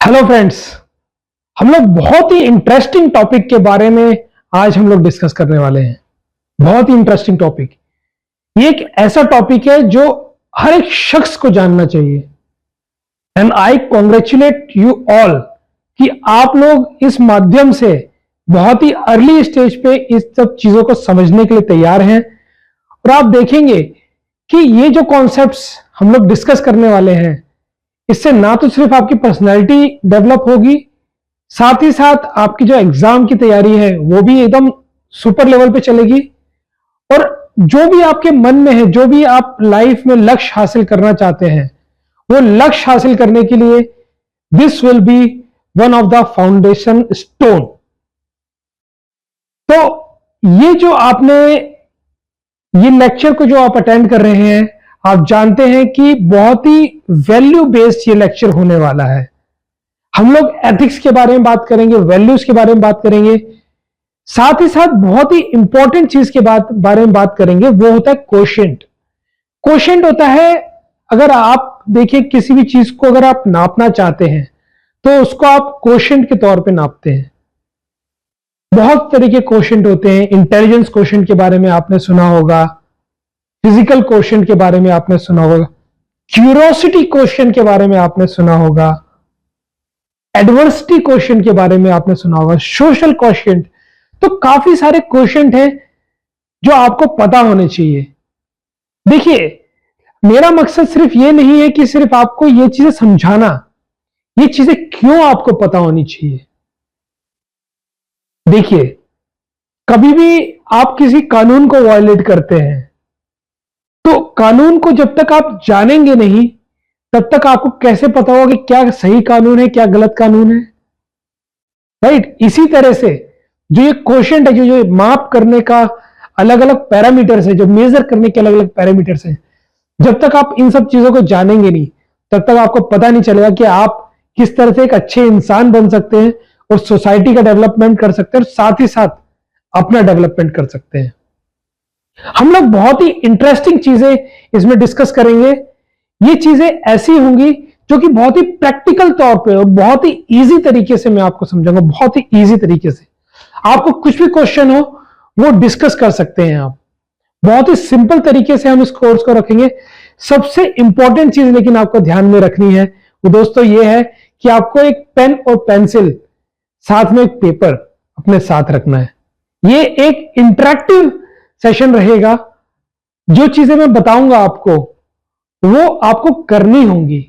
Hello friends, हम लोग बहुत ही इंटरेस्टिंग टॉपिक के बारे में आज हम लोग डिस्कस करने वाले हैं। बहुत ही इंटरेस्टिंग टॉपिक। ये एक ऐसा टॉपिक है जो हर एक शख्स को जानना चाहिए। And I congratulate you all कि आप लोग इस माध्यम से बहुत ही अर्ली स्टेज पे इस सब चीजों को समझने के लिए तैयार हैं। और आप देखेंगे कि ये जो कॉन्सेप्ट्स हम लोग डिस्कस करने वाले हैं, इससे ना तो सिर्फ आपकी पर्सनैलिटी डेवलप होगी, साथ ही साथ आपकी जो एग्जाम की तैयारी है वो भी एकदम सुपर लेवल पे चलेगी। और जो भी आपके मन में है, जो भी आप लाइफ में लक्ष्य हासिल करना चाहते हैं, वो लक्ष्य हासिल करने के लिए this will be one of the foundation stone. तो ये जो आपने ये लेक्चर को जो आप अटेंड कर रहे हैं, आप जानते हैं कि बहुत ही वैल्यू बेस्ड ये लेक्चर होने वाला है। हम लोग एथिक्स के बारे में बात करेंगे, वैल्यूज के बारे में बात करेंगे, साथ ही साथ बहुत ही इंपॉर्टेंट चीज के बारे में बात करेंगे, वो होता है कोशेंट। कोशेंट होता है, अगर आप देखिए किसी भी चीज को अगर आप नापना चाहते हैं तो उसको आप कोशेंट के तौर पे नापते हैं। बहुत तरह के कोशेंट होते हैं। इंटेलिजेंस कोशेंट के बारे में आपने सुना होगा, फिजिकल कोशेंट के बारे में आपने सुना होगा, क्यूरोसिटी कोशेंट के बारे में आपने सुना होगा, एडवर्सिटी कोशेंट के बारे में आपने सुना होगा, सोशल कोशेंट। तो काफी सारे कोशेंट हैं जो आपको पता होने चाहिए। देखिए, मेरा मकसद सिर्फ ये नहीं है कि सिर्फ आपको ये चीजें समझाना, ये चीजें क्यों आपको पता होनी चाहिए। देखिए, कभी भी आप किसी कानून को वायलेट करते हैं तो कानून को जब तक आप जानेंगे नहीं, तब तक आपको कैसे पता होगा कि क्या सही कानून है, क्या गलत कानून है। राइट? इसी तरह से जो ये कोशेंट है, जो माप करने का अलग अलग पैरामीटर्स है, जो मेजर करने के अलग अलग पैरामीटर्स हैं, जब तक आप इन सब चीजों को जानेंगे नहीं, तब तक आपको पता नहीं चलेगा कि आप किस तरह से एक अच्छे इंसान बन सकते हैं और सोसाइटी का डेवलपमेंट कर सकते हैं और साथ ही साथ अपना डेवलपमेंट कर सकते हैं। हम लोग बहुत ही इंटरेस्टिंग चीजें इसमें डिस्कस करेंगे। ये चीजें ऐसी होंगी जो कि बहुत ही प्रैक्टिकल तौर पे और बहुत ही इजी तरीके से मैं आपको समझाऊंगा। बहुत ही इजी तरीके से आपको कुछ भी क्वेश्चन हो वो डिस्कस कर सकते हैं आप। बहुत ही सिंपल तरीके से हम इस कोर्स को रखेंगे। सबसे इंपॉर्टेंट चीज लेकिन आपको ध्यान में रखनी है वो दोस्तों ये है कि आपको एक पेन और पेंसिल साथ में एक पेपर अपने साथ रखना है। ये एक इंटरेक्टिव सेशन रहेगा। जो चीजें मैं बताऊंगा आपको वो आपको करनी होंगी।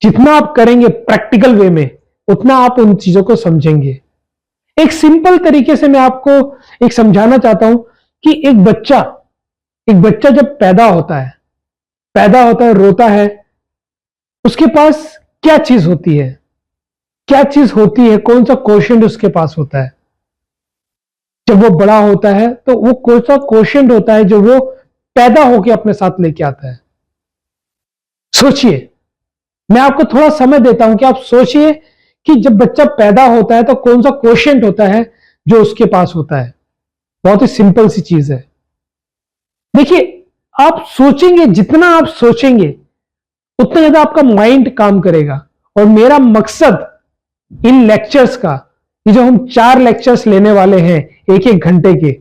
जितना आप करेंगे प्रैक्टिकल वे में, उतना आप उन चीजों को समझेंगे। एक सिंपल तरीके से मैं आपको एक समझाना चाहता हूं कि एक बच्चा जब पैदा होता है, रोता है, उसके पास क्या चीज होती है, कौन सा कोशेंट उसके पास होता है। जब वो बड़ा होता है तो वो कौन सा कोशेंट होता है जो वो पैदा होकर अपने साथ लेके आता है। सोचिए, मैं आपको थोड़ा समय देता हूं कि आप सोचिए कि जब बच्चा पैदा होता है तो कौन सा कोशेंट होता है जो उसके पास होता है। बहुत ही सिंपल सी चीज है। देखिए, आप सोचेंगे, जितना आप सोचेंगे उतना ज्यादा आपका माइंड काम करेगा। और मेरा मकसद इन लेक्चर्स का, ये जो हम 4 लेक्चर्स लेने वाले हैं 1-1 घंटे के,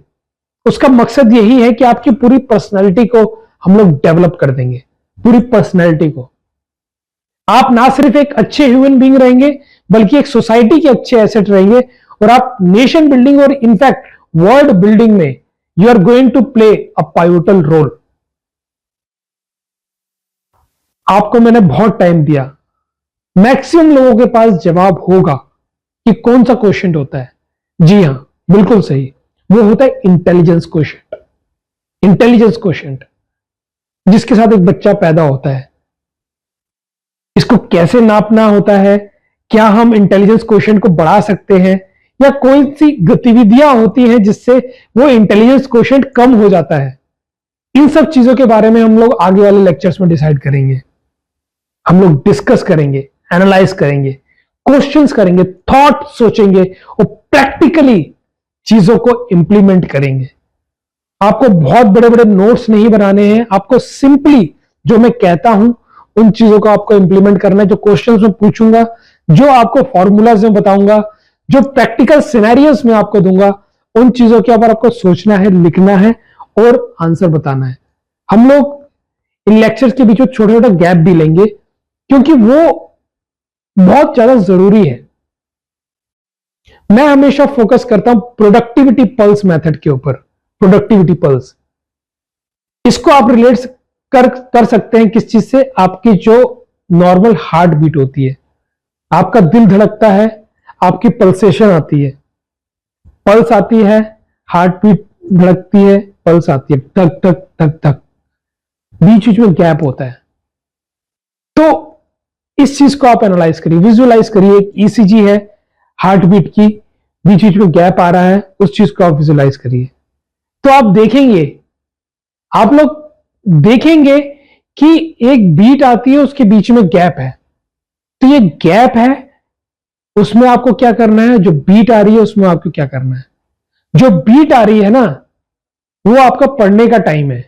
उसका मकसद यही है कि आपकी पूरी पर्सनालिटी को हम लोग डेवलप कर देंगे। पूरी पर्सनालिटी को आप ना सिर्फ एक अच्छे ह्यूमन बीइंग रहेंगे, बल्कि एक सोसाइटी के अच्छे एसेट रहेंगे। और आप नेशन बिल्डिंग और इनफैक्ट वर्ल्ड बिल्डिंग में you are going to play a pivotal role. आपको मैंने बहुत टाइम दिया, मैक्सिमम लोगों के पास जवाब होगा कि कौन सा क्वेश्चन होता है। जी हां, बिल्कुल सही, वो होता है इंटेलिजेंस क्वेश्चन। इंटेलिजेंस क्वेश्चन जिसके साथ एक बच्चा पैदा होता है। इसको कैसे नापना होता है, क्या हम इंटेलिजेंस क्वेश्चन को बढ़ा सकते हैं, या कोई सी गतिविधियां होती हैं जिससे वो इंटेलिजेंस क्वेश्चन कम हो जाता है। इन सब चीजों के बारे में हम लोग आगे वाले लेक्चर्स में डिसाइड करेंगे। हम लोग डिस्कस करेंगे, एनालाइज करेंगे, क्वेश्चंस करेंगे, थॉट सोचेंगे और प्रैक्टिकली चीजों को इंप्लीमेंट करेंगे। आपको बहुत बड़े बड़े नोट्स नहीं बनाने हैं, आपको सिंपली जो मैं कहता हूं उन चीजों को आपको इंप्लीमेंट करना है। जो क्वेश्चंस मैं पूछूंगा जो आपको फॉर्मूलाज में बताऊंगा, जो प्रैक्टिकल सिनेरियोस में आपको दूंगा, उन चीजों के ऊपर आपको सोचना है, लिखना है और आंसर बताना है। हम लोग इन लेक्चर्स के बीच में छोटे छोटे गैप भी लेंगे क्योंकि वो बहुत ज्यादा जरूरी है। मैं हमेशा फोकस करता हूं प्रोडक्टिविटी पल्स मेथड के ऊपर। प्रोडक्टिविटी पल्स, इसको आप रिलेट कर सकते हैं किस चीज से? आपकी जो नॉर्मल हार्ट बीट होती है, आपका दिल धड़कता है, आपकी पल्सेशन आती है, पल्स आती है, हार्ट बीट धड़कती है, पल्स आती है, धक धक धक धक, बीच बीच में गैप होता है। तो इस चीज को आप एनालाइज करिए, विजुअलाइज करिए। एक ईसीजी है हार्ट बीट की, बीच बीच में गैप आ रहा है, उस चीज को आप विजुअलाइज करिए। तो आप देखेंगे, आप लोग देखेंगे कि एक बीट आती है, उसके बीच में गैप है। तो ये गैप है, उसमें आपको क्या करना है? जो बीट आ रही है उसमें आपको क्या करना है? जो बीट आ रही है ना, वो आपका पढ़ने का टाइम है।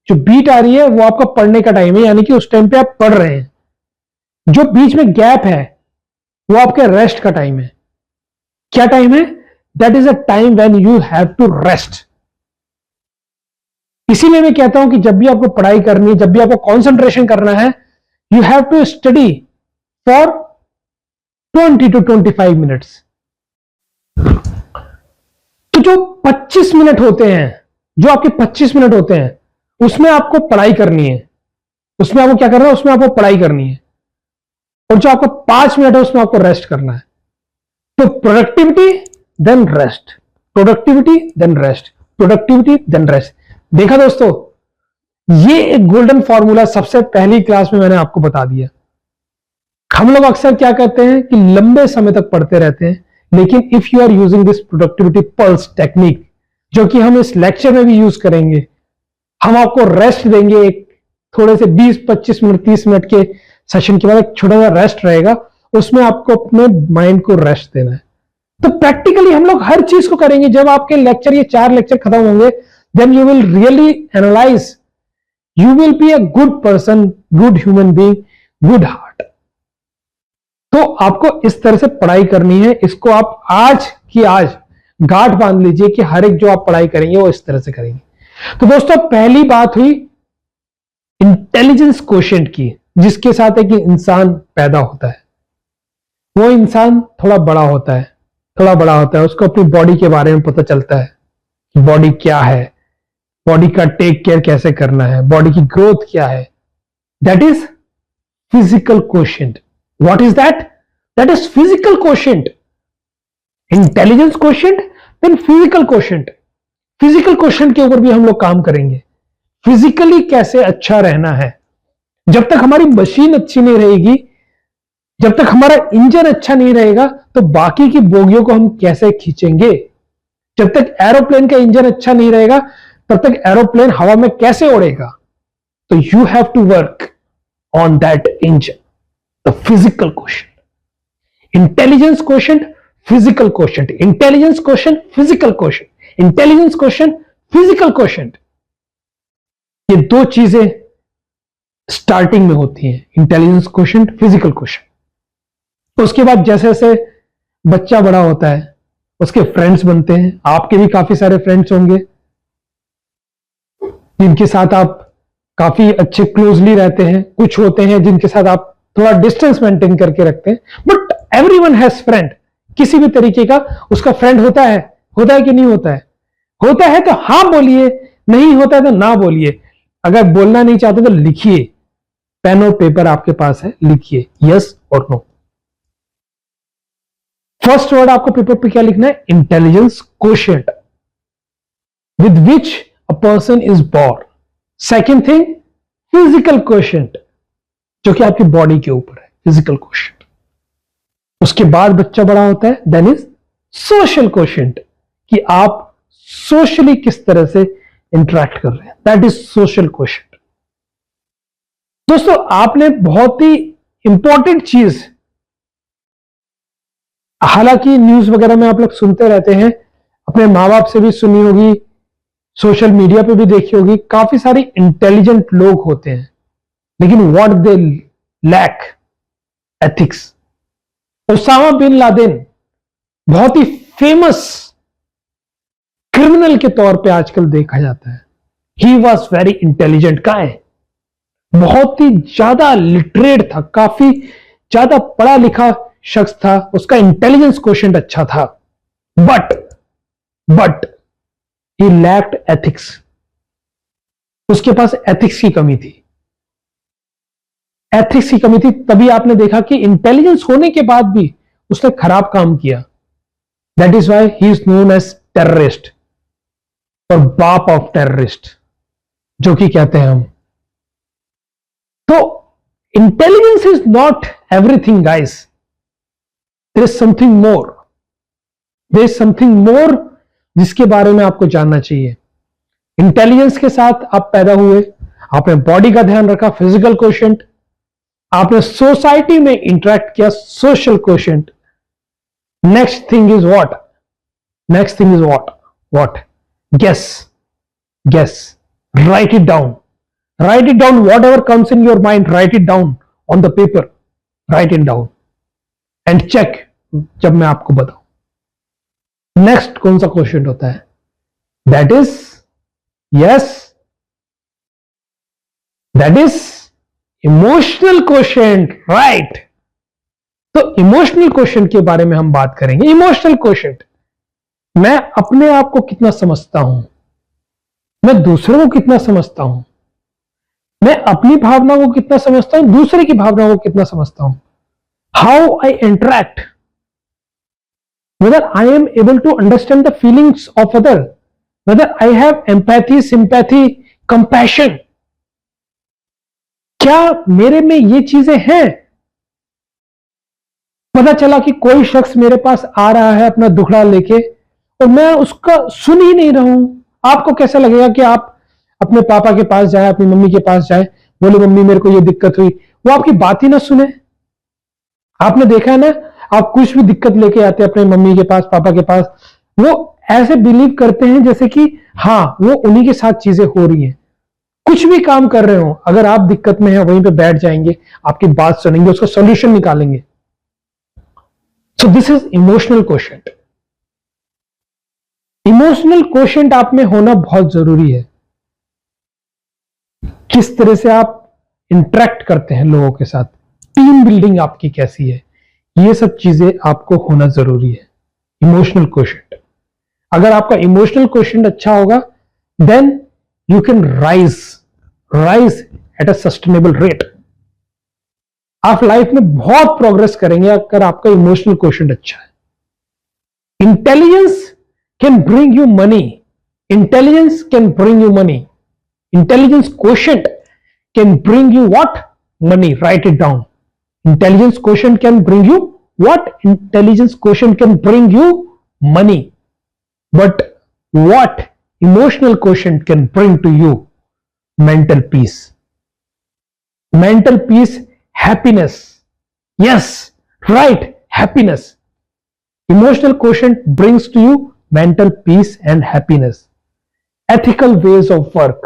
जो बीट आ रही है वो आपका पढ़ने का टाइम है, यानी कि उस टाइम पे आप पढ़ रहे हैं। जो बीच में गैप है वो आपके रेस्ट का टाइम है। क्या टाइम है? That is a time when you have to rest. इसीलिए मैं कहता हूं कि जब भी आपको पढ़ाई करनी है, जब भी आपको कंसंट्रेशन करना है, you have to study for 20 to 25 minutes. तो जो 25 मिनट होते हैं, जो आपके 25 मिनट होते हैं, उसमें आपको पढ़ाई करनी है। उसमें आपको क्या करना है? उसमें आपको पढ़ाई करनी है। और जो आपको 5 मिनट है उसमें आपको रेस्ट करना है। तो productivity then rest, productivity then rest, productivity then rest. देखा दोस्तों, ये एक गोल्डन फॉर्मूला सबसे पहली क्लास में मैंने आपको बता दिया। हम लोग अक्सर क्या कहते हैं कि लंबे समय तक पढ़ते रहते हैं, लेकिन if you are using this productivity pulse technique, जो कि हम इस लेक्चर में भी यूज करेंगे, हम आपको रेस्ट देंगे। एक थोड़े से 20-25 मिनट 30 मिनट के सेशन के बाद एक छोटा सा रेस्ट रहेगा, उसमें आपको अपने माइंड को रेस्ट देना है। तो प्रैक्टिकली हम लोग हर चीज को करेंगे। जब आपके लेक्चर, ये 4 लेक्चर खत्म होंगे, then you will really analyse, you will be a good person, good human being, good heart. तो आपको इस तरह से पढ़ाई करनी है। इसको आप आज की आज गांठ बांध लीजिए कि हर एक जो आप पढ़ाई करेंगे वो इस तरह से करेंगे। तो दोस्तों, पहली बात हुई इंटेलिजेंस क्वोशिएंट की, जिसके साथ एक इंसान पैदा होता है। वो इंसान थोड़ा बड़ा होता है, थोड़ा बड़ा होता है, उसको अपनी बॉडी के बारे में पता चलता है कि बॉडी क्या है, बॉडी का टेक केयर कैसे करना है, बॉडी की ग्रोथ क्या है। That is physical quotient. What is that? That is physical quotient. Intelligence quotient, then physical quotient. Physical quotient के ऊपर भी हम लोग काम करेंगे। फिजिकली कैसे अच्छा रहना है। जब तक हमारी मशीन अच्छी नहीं रहेगी, जब तक हमारा इंजन अच्छा नहीं रहेगा, तो बाकी की बोगियों को हम कैसे खींचेंगे? जब तक एरोप्लेन का इंजन अच्छा नहीं रहेगा, तब तक एरोप्लेन हवा में कैसे उड़ेगा? तो you have to work on that engine, the physical quotient. Intelligence quotient, physical quotient, intelligence quotient, physical quotient, intelligence quotient, physical quotient. ये दो चीजें स्टार्टिंग में होती हैं, इंटेलिजेंस क्वोशिएंट, फिजिकल क्वोशिएंट। उसके बाद जैसे जैसे बच्चा बड़ा होता है, उसके फ्रेंड्स बनते हैं। आपके भी काफी सारे फ्रेंड्स होंगे जिनके साथ आप काफी अच्छे क्लोजली रहते हैं। कुछ होते हैं जिनके साथ आप थोड़ा डिस्टेंस मेंटेन करके रखते हैं, बट एवरीवन हैज फ्रेंड। किसी भी तरीके का उसका फ्रेंड होता है कि नहीं होता है? होता है तो हां बोलिए, नहीं होता है तो ना बोलिए। अगर बोलना नहीं चाहते तो लिखिए, पेन और पेपर आपके पास है, लिखिए यस और नो। फर्स्ट वर्ड आपको पेपर पे क्या लिखना है? Intelligence quotient, with which a person is born. Second thing, physical quotient, जो कि आपकी बॉडी के ऊपर है, फिजिकल क्वोशिएंट। उसके बाद बच्चा बड़ा होता है, देन इज सोशल क्वोशिएंट, कि आप सोशली किस तरह से इंटरेक्ट कर रहे हैं, दैट इज सोशल क्वोशिएंट। दोस्तों, आपने बहुत ही इंपॉर्टेंट चीज, हालांकि न्यूज वगैरह में आप लोग सुनते रहते हैं, अपने माँ बाप से भी सुनी होगी, सोशल मीडिया पे भी देखी होगी, काफी सारे इंटेलिजेंट लोग होते हैं, लेकिन what they lack? Ethics. Osama bin Laden बहुत ही फेमस क्रिमिनल के तौर पे आजकल देखा जाता है। ही वॉज वेरी इंटेलिजेंट गाय, बहुत ही ज्यादा लिटरेट था, काफी ज्यादा पढ़ा लिखा शख्स था, उसका इंटेलिजेंस क्वोशिएंट अच्छा था, बट ही लैक्ड एथिक्स। उसके पास एथिक्स की कमी थी, एथिक्स की कमी थी। तभी आपने देखा कि इंटेलिजेंस होने के बाद भी उसने खराब काम किया। That is why he is known as terrorist, और बाप ऑफ टेररिस्ट जो कि कहते हैं हम। तो intelligence is not everything guys, there is something more, there is something more जिसके बारे में आपको जानना चाहिए। इंटेलिजेंस के साथ आप पैदा हुए, आपने बॉडी का ध्यान रखा, फिजिकल क्वोशिएंट, आपने सोसाइटी में इंटरेक्ट किया, social quotient. Next thing is what, next thing is what guess, write it down, whatever comes in your mind, write it down on the paper, write it down and check जब मैं आपको बताऊं next कौन सा question होता है। That is emotional question, right. तो emotional question के बारे में हम बात करेंगे। इमोशनल क्वेश्चन, मैं अपने आप को कितना समझता हूं, मैं दूसरों को कितना समझता हूं, मैं अपनी भावना को कितना समझता हूं, दूसरे की भावना को कितना समझता हूं। How I interact, whether I am able to understand the feelings of other, whether I have empathy, sympathy, compassion. क्या मेरे में ये चीजें हैं? पता चला कि कोई शख्स मेरे पास आ रहा है अपना दुखड़ा लेके और मैं उसका सुन ही नहीं रहा हूं। आपको कैसा लगेगा कि आप अपने पापा के पास जाए, अपनी मम्मी के पास जाए, बोले मम्मी मेरे को ये दिक्कत हुई, वो आपकी बात ही ना सुने। आपने देखा है ना, आप कुछ भी दिक्कत लेके आते हैं अपने मम्मी के पास, पापा के पास, वो ऐसे बिलीव करते हैं जैसे कि हाँ वो उन्हीं के साथ चीजें हो रही हैं। कुछ भी काम कर रहे हो, अगर आप दिक्कत में हैं वहीं पे बैठ जाएंगे, आपकी बात सुनेंगे, उसका सॉल्यूशन निकालेंगे। So this is emotional quotient. Emotional quotient आप में होना बहुत जरूरी है। किस तरह से आप इंटरेक्ट करते हैं लोगों के साथ, टीम बिल्डिंग आपकी कैसी है, ये सब चीजें आपको होना जरूरी है। इमोशनल क्वोशिएंट, अगर आपका इमोशनल क्वोशिएंट अच्छा होगा then you can rise at a sustainable rate. आप लाइफ में बहुत प्रोग्रेस करेंगे अगर आपका इमोशनल क्वोशिएंट अच्छा है। Intelligence can bring you money, intelligence can bring you money, intelligence quotient can bring you what? Money. Write it down. Intelligence quotient can bring you what? Intelligence quotient can bring you money. But what emotional quotient can bring to you? Mental peace. Mental peace, happiness. Yes, right, happiness. Emotional quotient brings to you mental peace and happiness. Ethical ways of work,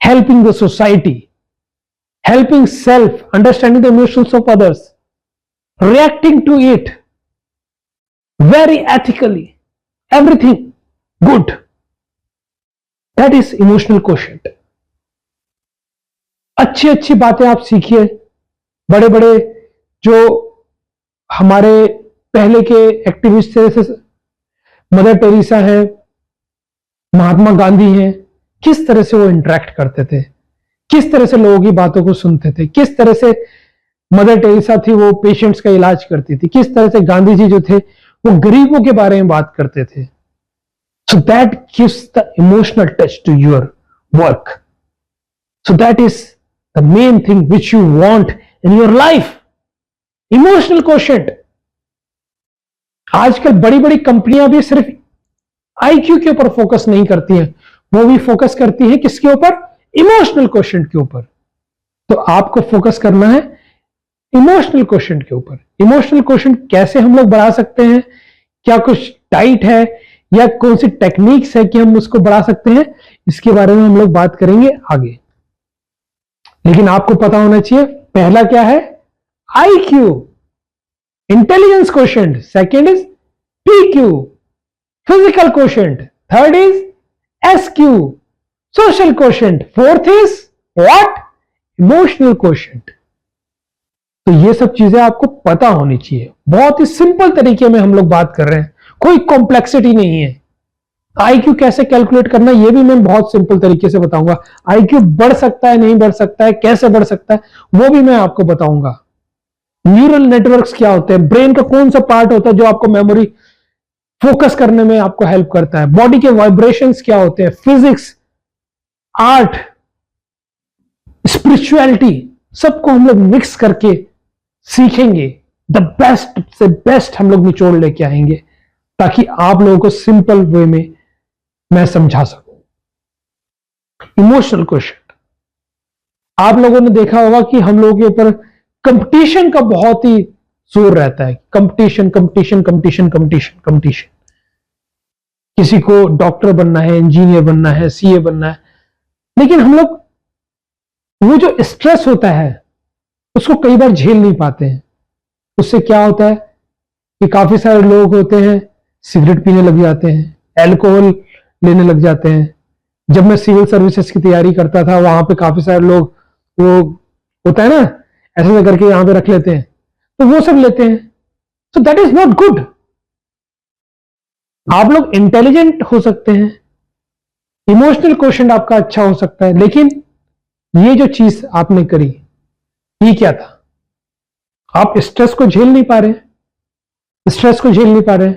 helping the society, helping self, understanding the emotions of others, reacting to it very ethically, everything good. That is emotional quotient. अच्छी अच्छी बातें आप सीखिए। बड़े बड़े जो हमारे पहले के एक्टिविस्ट थे, जैसे मदर टेरेसा है, महात्मा गांधी हैं, किस तरह से वो इंटरेक्ट करते थे, किस तरह से लोगों की बातों को सुनते थे, किस तरह से मदर टेरेसा थी वो पेशेंट्स का इलाज करती थी, किस तरह से गांधी जी जो थे वो गरीबों के बारे में बात करते थे। So that gives the emotional touch to your work. So that is the main thing which you want in your life, emotional quotient. आजकल बड़ी बड़ी कंपनियां भी सिर्फ आईक्यू के ऊपर फोकस नहीं करती हैं, वो भी फोकस करती हैं किसके ऊपर? इमोशनल क्वोशिएंट के ऊपर। तो आपको फोकस करना है इमोशनल क्वोशिएंट के ऊपर। इमोशनल क्वोशिएंट कैसे हम लोग बढ़ा सकते हैं, क्या कुछ डाइट है या कौन सी टेक्निक्स है कि हम उसको बढ़ा सकते हैं, इसके बारे में हम लोग बात करेंगे आगे। लेकिन आपको पता होना चाहिए पहला क्या है? IQ. Intelligence quotient, second is PQ, physical quotient, third is SQ, social quotient, fourth is what, emotional quotient. तो ये सब चीजें आपको पता होनी चाहिए। बहुत ही सिंपल तरीके में हम लोग बात कर रहे हैं, कोई कॉम्प्लेक्सिटी नहीं है। IQ कैसे कैलकुलेट करना ये भी मैं बहुत सिंपल तरीके से बताऊंगा। IQ बढ़ सकता है, नहीं बढ़ सकता है, कैसे बढ़ सकता है, वो भी मैं आपको बताऊंगा। न्यूरल नेटवर्क्स क्या होते हैं, ब्रेन का कौन सा पार्ट होता है जो आपको मेमोरी फोकस करने में आपको हेल्प करता है, बॉडी के वाइब्रेशंस क्या होते हैं, फिजिक्स, आर्ट, स्पिरिचुअलिटी, सबको हम लोग मिक्स करके सीखेंगे। द बेस्ट से बेस्ट हम लोग निचोड़ लेके आएंगे ताकि आप लोगों को सिंपल वे में मैं समझा सकूं। इमोशनल क्वेश्चन, आप लोगों ने देखा होगा कि हम लोगों के ऊपर कंपटीशन का बहुत ही जोर रहता है। Competition competition competition competition competition, किसी को डॉक्टर बनना है, इंजीनियर बनना है, CA बनना है, लेकिन हम लोग वो जो स्ट्रेस होता है उसको कई बार झेल नहीं पाते हैं। उससे क्या होता है कि काफी सारे लोग होते हैं सिगरेट पीने लग जाते हैं, अल्कोहल लेने लग जाते हैं। जब मैं सिविल सर्विसेज की तैयारी करता था वहां पे काफी सारे लोग, वो होता है ना ऐसे करके यहां पे रख लेते हैं, तो वो सब लेते हैं। सो दैट इज नॉट गुड। आप लोग इंटेलिजेंट हो सकते हैं, इमोशनल क्वेश्चन आपका अच्छा हो सकता है, लेकिन ये जो चीज आपने करी ये क्या था, आप स्ट्रेस को झेल नहीं पा रहे, स्ट्रेस को झेल नहीं पा रहे।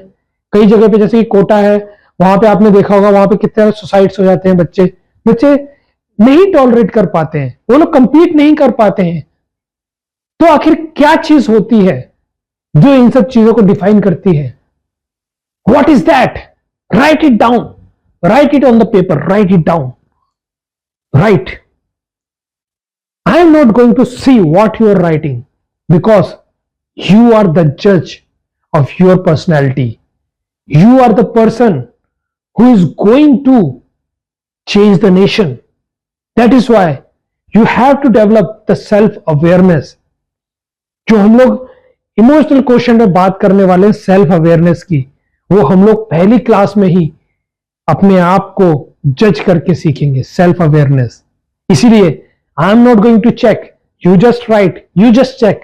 कई जगह पे जैसे कि कोटा है, वहां पे आपने देखा होगा, वहां पे कितने सुसाइड्स हो जाते हैं। बच्चे बच्चे नहीं टॉलरेट कर पाते हैं, वो लोग कंपीट नहीं कर पाते हैं। तो आखिर क्या चीज होती है जो इन सब चीजों को डिफाइन करती है? What is that? Right it down, right it on the paper, right it down, right. I am not going to see what you are writing because you are the judge of your personality. You are the person who is going to change the nation. That is why you have to develop the self-awareness. जो हम लोग emotional question में बात करने वाले self awareness की, वो हम लोग पहली क्लास में ही अपने आप को जज करके सीखेंगे, सेल्फ अवेयरनेस। इसीलिए I am not going to check, you just write, you just check.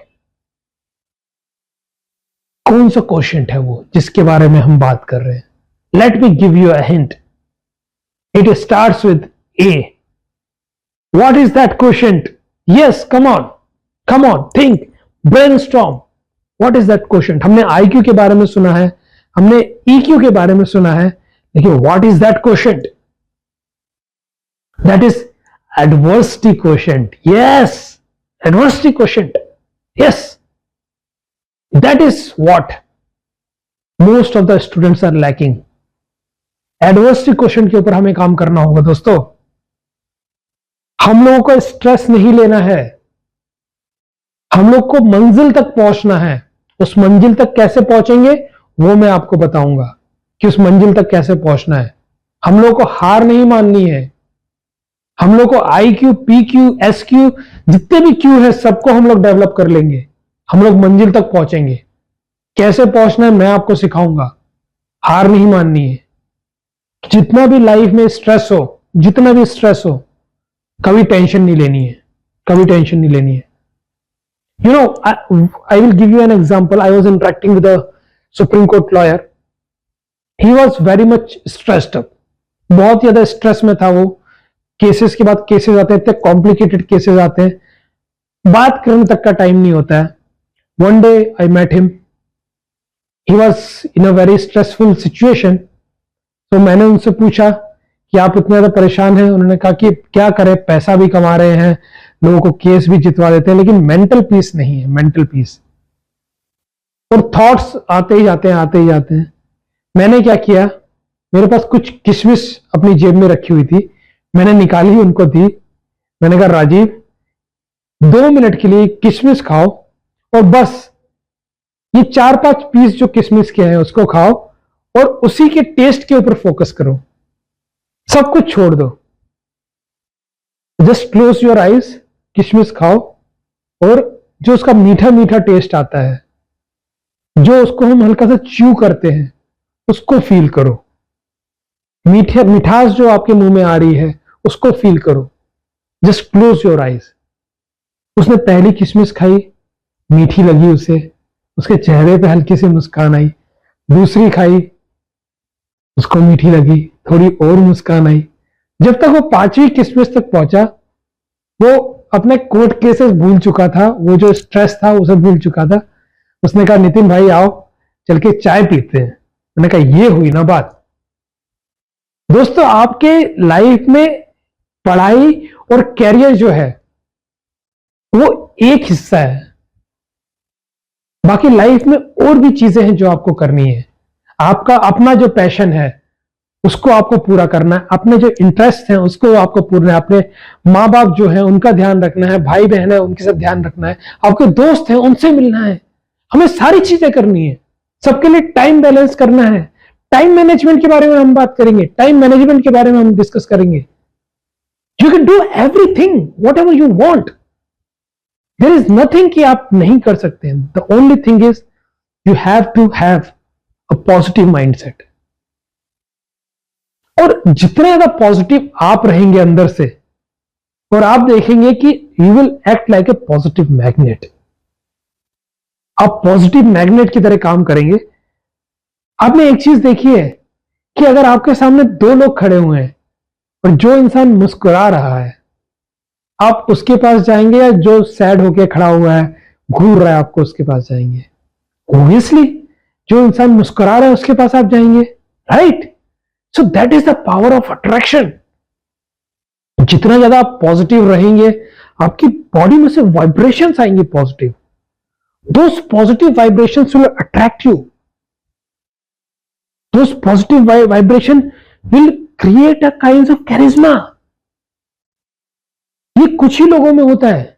कौन सा क्वेश्चन है वो जिसके बारे में हम बात कर रहे हैं? Let me give you a hint. It starts with A. What is that quotient? Yes, come on, think, brainstorm. What is that quotient? हमने IQ के बारे में सुना है, हमने EQ के बारे में सुना है, लेकिन what is that quotient? That is adversity quotient. Yes, adversity quotient. Yes, that is what most of the students are lacking. Adversity quotient के ऊपर हमें काम करना होगा दोस्तों। हम लोगों को स्ट्रेस नहीं लेना है, हम लोग को मंजिल तक पहुंचना है। उस मंजिल तक कैसे पहुंचेंगे वो मैं आपको बताऊंगा कि उस मंजिल तक कैसे पहुंचना है। हम लोग को हार नहीं माननी है। हम लोग को IQ, PQ, SQ, जितने भी Q है सबको हम लोग डेवलप कर लेंगे। हम लोग मंजिल तक पहुंचेंगे। कैसे पहुंचना है मैं आपको सिखाऊंगा। हार नहीं माननी है। जितना भी लाइफ में स्ट्रेस हो, जितना भी स्ट्रेस हो, कभी टेंशन नहीं लेनी है, कभी टेंशन नहीं लेनी है। You know, I will give you an example. I was interacting with a Supreme Court lawyer. He was very much stressed up. बहुत ज्यादा स्ट्रेस में था वो। केसेस के बाद केसेस आते हैं, इतने कॉम्प्लिकेटेड केसेस आते हैं, बात करने तक का टाइम नहीं होता है। One day I met him, he was in a very stressful situation. तो मैंने उनसे पूछा कि आप इतने ज्यादा परेशान हैं? उन्होंने कहा कि क्या करें, पैसा भी कमा रहे हैं, लोगों को केस भी जितवा देते हैं, लेकिन मेंटल पीस नहीं है, मेंटल पीस। और थॉट्स आते ही जाते हैं, आते ही जाते हैं। मैंने क्या किया, मेरे पास कुछ किशमिश अपनी जेब में रखी हुई थी, मैंने निकाली, उनको दी। मैंने कहा राजीव 2 मिनट के लिए किशमिश खाओ और बस ये 4-5 पीस जो किशमिश के हैं उसको खाओ और उसी के टेस्ट के ऊपर फोकस करो, सब कुछ छोड़ दो। जस्ट क्लोज योर आईज, किशमिश खाओ और जो उसका मीठा मीठा टेस्ट आता है जो उसको हम हल्का सा च्यू करते हैं उसको फील करो। मिठास जो आपके मुंह में आ रही है उसको फील करो। Just close your eyes. उसने पहली किशमिश खाई, मीठी लगी उसे, उसके चेहरे पे हल्की सी मुस्कान आई। दूसरी खाई, उसको मीठी लगी, थोड़ी और मुस्कान आई। जब तक वो पांचवी किशमिश तक पहुंचा, वो अपने कोर्ट केसेस भूल चुका था, वो जो स्ट्रेस था उसे भूल चुका था। उसने कहा नितिन भाई आओ चल के चाय पीते हैं। मैंने कहा ये हुई ना बात। दोस्तों आपके लाइफ में पढ़ाई और कैरियर जो है वो एक हिस्सा है, बाकी लाइफ में और भी चीजें हैं जो आपको करनी है। आपका अपना जो पैशन है उसको आपको पूरा करना है, अपने जो इंटरेस्ट हैं उसको आपको पूरा है, अपने माँ बाप जो है उनका ध्यान रखना है, भाई बहन है उनके साथ ध्यान रखना है, आपके दोस्त हैं उनसे मिलना है। हमें सारी चीजें करनी है, सबके लिए टाइम बैलेंस करना है। टाइम मैनेजमेंट के बारे में हम बात करेंगे, टाइम मैनेजमेंट के बारे में हम डिस्कस करेंगे। You can do everything whatever you want. There is nothing कि आप नहीं कर सकते हैं। The only thing is you have to have a positive mindset. और जितने ज्यादा पॉजिटिव आप रहेंगे अंदर से, और आप देखेंगे कि you will act like a positive magnet. आप पॉजिटिव मैग्नेट की तरह काम करेंगे। आपने एक चीज देखी है कि अगर आपके सामने दो लोग खड़े हुए हैं और जो इंसान मुस्कुरा रहा है, आप उसके पास जाएंगे या जो सैड होके खड़ा हुआ है घूर रहा है आपको उसके पास जाएंगे? ऑब्वियसली जो इंसान मुस्कुरा रहा है उसके पास आप जाएंगे, right? So that is the power of attraction. जितना ज्यादा आप पॉजिटिव रहेंगे आपकी बॉडी में से वाइब्रेशंस आएंगे positive. Those positive vibrations will attract you. Those positive vibration will create a kind of charisma. ये कुछ ही लोगों में होता है।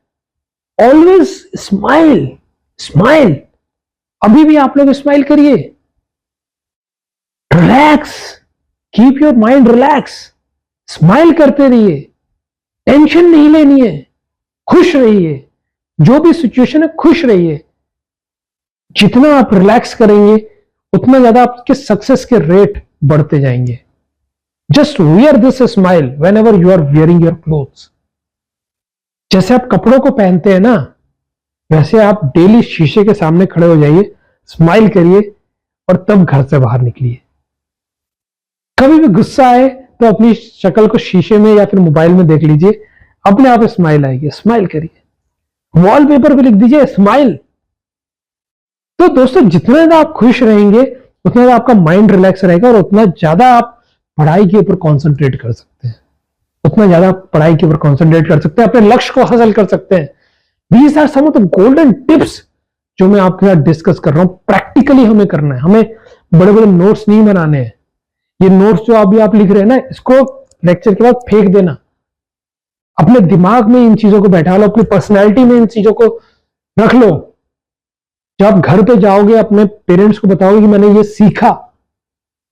Always smile, smile. अभी भी आप लोग स्माइल करिए। Relax, keep your mind relax. Smile करते रहिए, टेंशन नहीं लेनी है, खुश रहिए। जो भी सिचुएशन है खुश रहिए। जितना आप रिलैक्स करेंगे उतना ज्यादा आपके सक्सेस के रेट बढ़ते जाएंगे। Just wear this smile whenever you are wearing your clothes. जैसे आप कपड़ों को पहनते हैं ना, वैसे आप डेली शीशे के सामने खड़े हो जाइए, स्माइल करिए और तब घर से बाहर निकलिए। कभी भी गुस्सा आए तो अपनी शक्ल को शीशे में या फिर मोबाइल में देख लीजिए, अपने आप स्माइल आएगी। स्माइल करिए। वॉलपेपर पे लिख दीजिए स्माइल। तो दोस्तों जितना ज्यादा आप खुश रहेंगे उतना ज्यादा आपका माइंड रिलैक्स रहेगा और उतना ज्यादा आप पढ़ाई के ऊपर कॉन्सेंट्रेट कर सकते हैं। उतना ज्यादा पढ़ाई के ऊपर कॉन्सेंट्रेट कर सकते हैं, अपने लक्ष्य को हासिल कर सकते हैं। These are some of the golden tips जो मैं आपके साथ डिस्कस कर रहा हूं। प्रैक्टिकली हमें करना है, हमें बड़े बड़े नोट्स नहीं बनाने हैं। ये नोट्स जो अभी आप लिख रहे हैं ना, इसको लेक्चर के बाद फेंक देना। अपने दिमाग में इन चीजों को बैठा लो, अपनी पर्सनैलिटी में इन चीजों को रख लो। जब आप घर पे जाओगे अपने पेरेंट्स को बताओगे कि मैंने ये सीखा,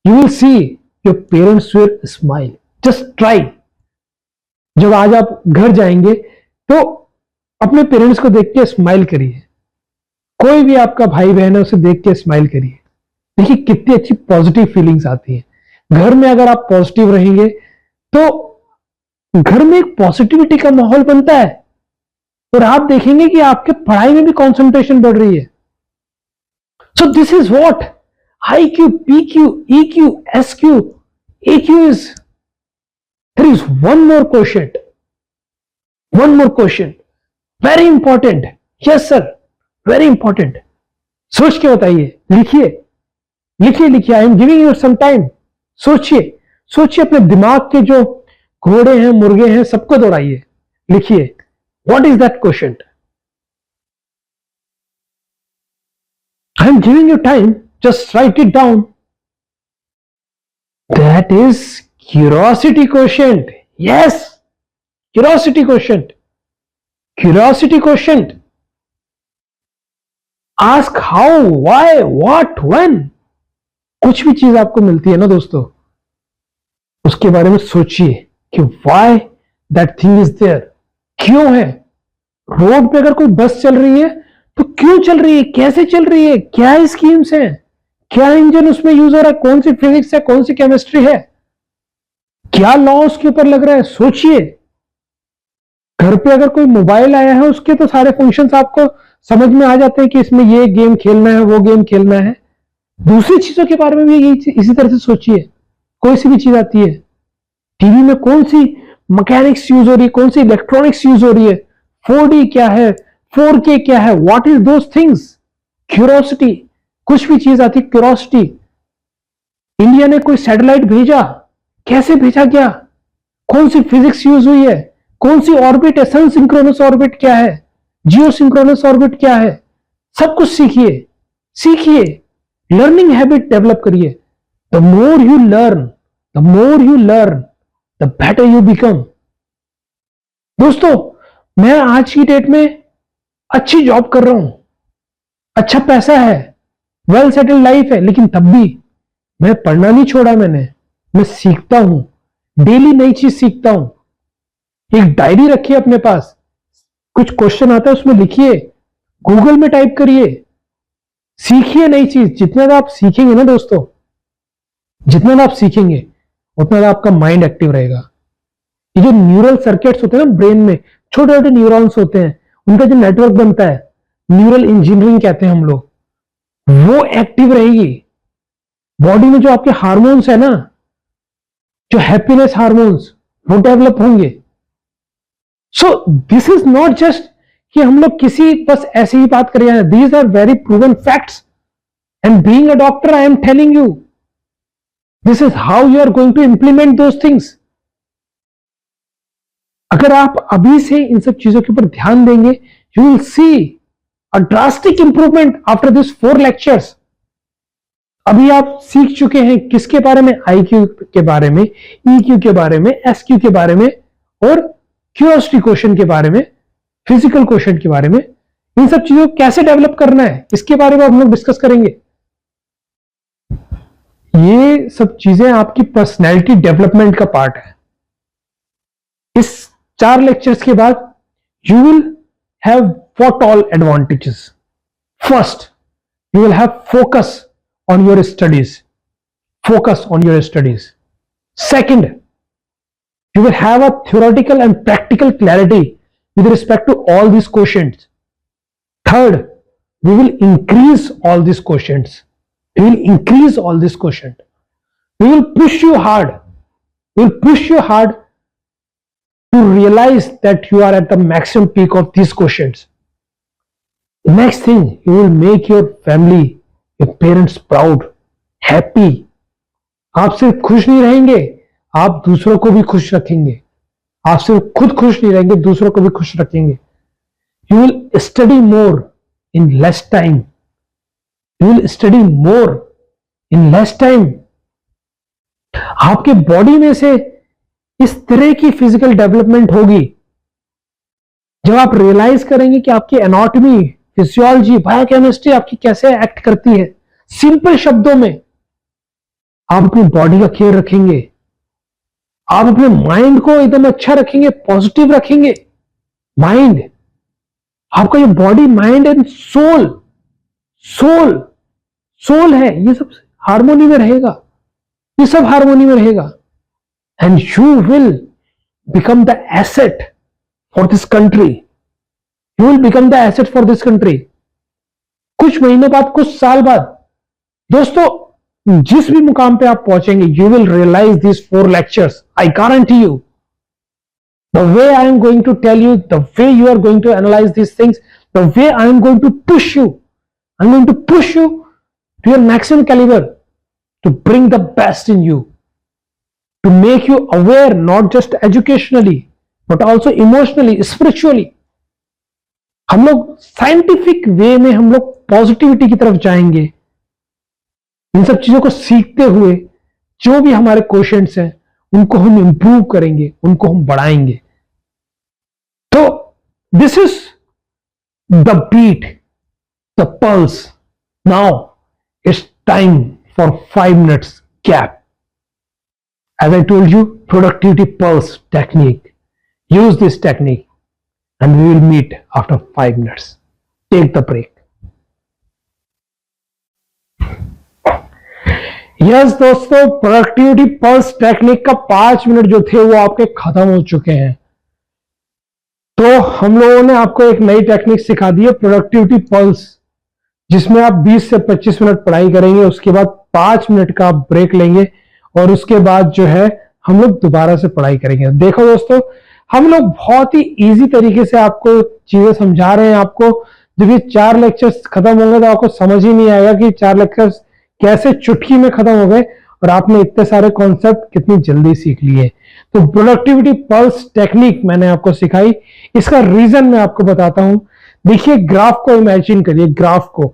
you will see your parents will smile. Just try. जब आज आप घर जाएंगे तो अपने पेरेंट्स को देख के स्माइल करिए। कोई भी आपका भाई बहन है उसे देख के स्माइल करिए। देखिए कितनी अच्छी पॉजिटिव फीलिंग्स आती है। घर में अगर आप पॉजिटिव रहेंगे तो घर में एक पॉजिटिविटी का माहौल बनता है और आप देखेंगे कि आपके पढ़ाई में भी कंसंट्रेशन बढ़ रही है। So this is what IQ, PQ, EQ, SQ, AQ is. There is one more quotient. One more quotient. Very important. Yes sir, very important. सोच के बताइए, लिखिए लिखिए लिखिए। I am giving you some time. सोचिए सोचिए, अपने दिमाग के जो घोड़े हैं मुर्गे हैं सबको दौड़ाइए, लिखिए। What is that question? I am giving you time, just right it down. That is curiosity question. Yes, curiosity question. Curiosity question. Ask how, why, what, when. कुछ भी चीज आपको मिलती है ना दोस्तों, उसके बारे में सोचिए कि why that thing is there. क्यों है? रोड पे अगर कोई बस चल रही है तो क्यों चल रही है, कैसे चल रही है, क्या स्कीम्स हैं, क्या इंजन उसमें यूज हो रहा है, कौन सी फिजिक्स है, कौन सी केमिस्ट्री है, क्या लॉ उसके ऊपर लग रहा है। सोचिए, घर पे अगर कोई मोबाइल आया है उसके तो सारे फंक्शंस आपको समझ में आ जाते हैं कि इसमें ये गेम खेलना है, वो गेम खेलना है। दूसरी चीजों के बारे में भी इसी तरह से सोचिए। कोई सी भी चीज आती है, टीवी में कौन सी मैकेनिक्स यूज हो रही है, कौन सी इलेक्ट्रॉनिक्स यूज हो रही है, 4D क्या है, 4K क्या है, what is those things. Curiosity, कुछ भी चीज आती है, क्यूरोसिटी। इंडिया ने कोई सैटेलाइट भेजा, कैसे भेजा गया, कौन सी फिजिक्स यूज हुई है, कौन सी ऑर्बिट है, सन सिंक्रोनस ऑर्बिट क्या है, जियो सिंक्रोनस ऑर्बिट क्या है, सब कुछ सीखिए। सीखिए, लर्निंग हैबिट डेवलप करिए। The more you learn, the more you learn, the better you become. दोस्तों, मैं आज की डेट में अच्छी जॉब कर रहा हूं, अच्छा पैसा है, वेल सेटल्ड लाइफ है, लेकिन तब भी मैं पढ़ना नहीं छोड़ा। मैं सीखता हूं, डेली नई चीज सीखता हूं। एक डायरी रखिए अपने पास, कुछ क्वेश्चन आता है उसमें लिखिए, गूगल में टाइप करिए, सीखिए नई चीज। जितना आप सीखेंगे ना दोस्तों, जितना आप सीखेंगे उतना आपका माइंड एक्टिव रहेगा। ये जो न्यूरल सर्किट्स होते हैं ना ब्रेन में, छोटे छोटे न्यूरॉन्स होते हैं, उनका जो नेटवर्क बनता है, न्यूरल इंजीनियरिंग कहते हैं हम लोग, वो एक्टिव रहेगी। बॉडी में जो आपके हार्मोन्स है ना, जो हैप्पीनेस हार्मोन्स, वो डेवलप होंगे। So this is not just कि हम लोग किसी बस ऐसे ही बात कर रहे हैं, these are very proven facts and being a doctor I am telling you this is how you are going to implement those things. अगर आप अभी से इन सब चीजों के ऊपर ध्यान देंगे, you will C a drastic improvement after this 4 lectures. अभी आप सीख चुके हैं किसके बारे में, IQ के बारे में, EQ के बारे में, SQ के बारे में, और क्यूरियोसिटी क्वेश्चन के बारे में, फिजिकल क्वेश्चन के बारे में। इन सब चीजों को कैसे डेवलप करना है, इसके बारे में हम लोग डिस्कस करेंगे। ये सब चीजें आपकी पर्सनैलिटी डेवलपमेंट का पार्ट है। इस 4 लेक्चर्स के बाद you will have what all advantages. First, you will have focus on your studies. Focus on your studies. Second, you will have a theoretical and practical clarity with respect to all these questions. Third, we will increase all these questions. We will increase all these questions. We will push you hard. We will push you hard to realize that you are at the maximum peak of these questions. The next thing, you will make your family, your parents proud, happy. आप सिर्फ खुश नहीं रहेंगे, आप दूसरों को भी खुश रखेंगे। आप सिर्फ खुद खुश नहीं रहेंगे, दूसरों को भी खुश रखेंगे। You will study more in less time. You will study more in less time. आपके बॉडी में से इस तरह की फिजिकल डेवलपमेंट होगी जब आप रियलाइज करेंगे कि आपकी एनाटॉमी, फिजियोलॉजी, बायोकेमिस्ट्री आपकी कैसे एक्ट करती है। सिंपल शब्दों में आप अपनी बॉडी का केयर रखेंगे, आप अपने माइंड को एकदम अच्छा रखेंगे, पॉजिटिव रखेंगे। माइंड, आपका ये body, mind and soul, soul है, ये सब हार्मोनी में रहेगा, ये सब हार्मोनी में रहेगा। And you will become the asset for this country. You will become the asset for this country. कुछ महीनों बाद, कुछ साल बाद दोस्तों, जिस भी मुकाम पे आप पहुंचेंगे, you will realise this 4 lectures, I guarantee you. The way I am going to tell you, the way you are going to analyse this things, the way I am going to push you, I am going to push you to your maximum calibre, to bring the best in you, to make you aware, not just educationally but also emotionally, spiritually. हम लोग scientific way में हम लोग positivity की तरफ जाएंगे। इन सब चीजों को सीखते हुए जो भी हमारे क्वेश्चंस हैं उनको हम इंप्रूव करेंगे, उनको हम बढ़ाएंगे। तो this is the beat, the pulse. Now it's time for 5 minutes gap. As I told you, productivity pulse technique. Use this technique and we will meet after 5 minutes. Take the break. Yes दोस्तों, productivity pulse technique का 5 minute जो थे वो आपके खत्म हो चुके हैं। तो हम लोगों ने आपको एक नई टेक्निक सिखा दी है, प्रोडक्टिविटी पल्स, जिसमें आप 20 से 25 मिनट पढ़ाई करेंगे, उसके बाद 5 मिनट का आप ब्रेक लेंगे और उसके बाद जो है हम लोग दोबारा से पढ़ाई करेंगे। देखो दोस्तों, हम लोग बहुत ही इजी तरीके से आपको चीजें समझा रहे हैं। आपको जब ये 4 लेक्चर्स खत्म होंगे तो आपको समझ ही नहीं आएगा कि 4 लेक्चर्स कैसे चुटकी में खत्म हो गए और आपने इतने सारे कॉन्सेप्ट कितनी जल्दी सीख लिए। तो प्रोडक्टिविटी पल्स टेक्निक मैंने आपको सिखाई, इसका रीजन मैं आपको बताता हूं। देखिए, ग्राफ को इमेजिन करिए। ग्राफ को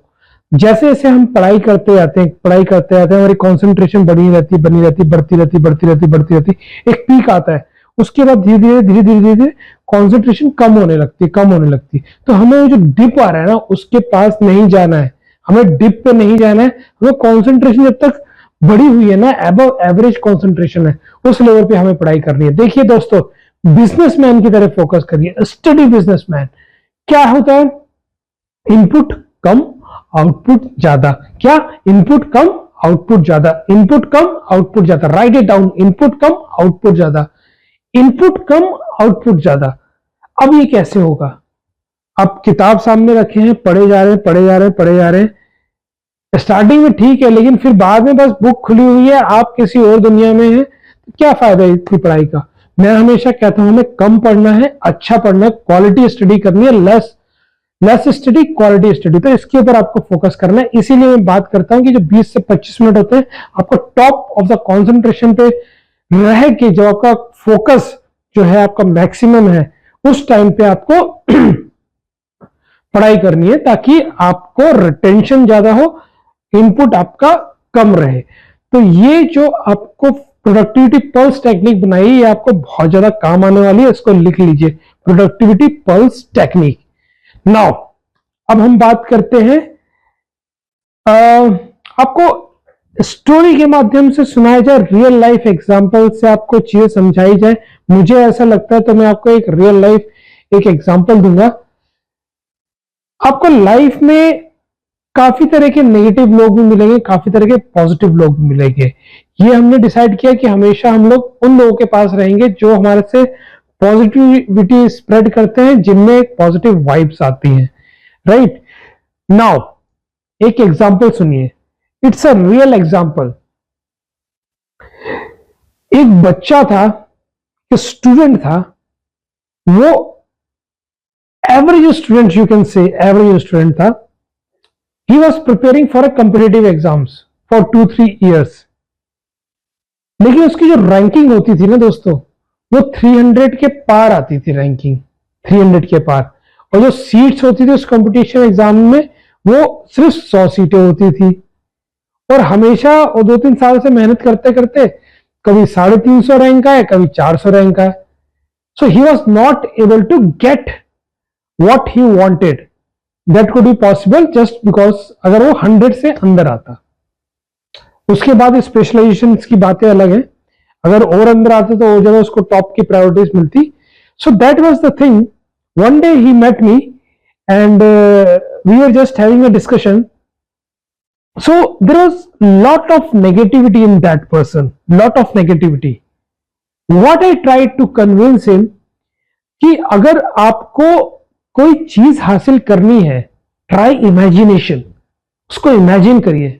जैसे जैसे हम पढ़ाई करते जाते हैं हमारी कॉन्सेंट्रेशन बनी रहती बढ़ती रहती, एक पीक आता है, उसके बाद धीरे धीरे कॉन्सेंट्रेशन कम होने लगती। तो हमें जो डिप आ रहा है ना, उसके पास नहीं जाना है, हमें डिप पे नहीं जाना है। हमें कॉन्सेंट्रेशन जब तक बढ़ी हुई है ना, अबव एवरेज कॉन्सेंट्रेशन है, उस लेवल पे हमें पढ़ाई करनी है। देखिए दोस्तों, बिजनेसमैन की तरफ फोकस करिए, स्टडी बिजनेसमैन। क्या होता है? इनपुट कम आउटपुट ज्यादा। क्या? इनपुट कम आउटपुट ज्यादा, इनपुट कम आउटपुट ज्यादा। Right it down, input come output ज्यादा, इनपुट कम आउटपुट ज्यादा। अब ये कैसे होगा? आप किताब सामने रखे हैं, पढ़े जा रहे हैं। स्टार्टिंग में ठीक है, लेकिन फिर बाद में बस बुक खुली हुई है, आप किसी और दुनिया में हैं, तो क्या फायदा है इतनी पढ़ाई का? मैं हमेशा कहता हूं, हमें कम पढ़ना है, अच्छा पढ़ना है, क्वालिटी स्टडी करनी है, लेस स्टडी क्वालिटी स्टडी। तो इसके ऊपर आपको फोकस करना है। इसीलिए मैं बात करता हूं कि जो 20 से 25 मिनट होते हैं, आपको टॉप ऑफ द कॉन्सेंट्रेशन पे रह के, जो आपका फोकस जो है आपका मैक्सिमम है, उस टाइम पे आपको पढ़ाई करनी है, ताकि आपको रिटेंशन ज्यादा हो, इनपुट आपका कम रहे। तो ये जो आपको प्रोडक्टिविटी पल्स टेक्निक बनाई, ये आपको बहुत ज्यादा काम आने वाली है। इसको लिख लीजिए, प्रोडक्टिविटी पल्स टेक्निक। नाउ अब हम बात करते हैं, आपको स्टोरी के माध्यम से सुनाया जाए, रियल लाइफ एग्जांपल से आपको चीजें समझाई जाए। मुझे ऐसा लगता है तो मैं आपको एक रियल लाइफ एक एग्जांपल दूंगा। आपको लाइफ में काफी तरह के नेगेटिव लोग भी मिलेंगे, काफी तरह के पॉजिटिव लोग भी मिलेंगे। ये हमने डिसाइड किया कि हमेशा हम लोग उन लोगों के पास रहेंगे जो हमारे से पॉजिटिविटी स्प्रेड करते हैं, जिनमें पॉजिटिव वाइब्स आती हैं। राइट नाउ एक एग्जांपल सुनिए, इट्स अ रियल एग्जांपल। एक बच्चा था, एक स्टूडेंट था, वो average student, you can say average student था। He was preparing for a competitive exams for 2-3 years। लेकिन उसकी जो रैंकिंग होती थी ना दोस्तों, वो 300 के पार आती थी, रैंकिंग 300 के पार। और जो सीट्स होती थी उस कंपटीशन एग्जाम में, वो सिर्फ 100 सीटें होती थी। और हमेशा वो 2-3 साल से मेहनत करते करते कभी 350 रैंक आए, कभी 400 रैंक आए। So he was not able to get what he wanted. That could be possible just because अगर वो 100 से अंदर आता। उसके बाद स्पेशलाइजेशन की बातें अलग हैं, अगर और अंदर आते तो वो जगह उसको टॉप की प्रायोरिटीज मिलती। So that was the thing. One day he met me and we were just having a discussion. So there was lot of negativity in that person, lot of negativity. What I tried to convince him कि अगर आपको कोई चीज हासिल करनी है, try imagination, उसको imagine करिए।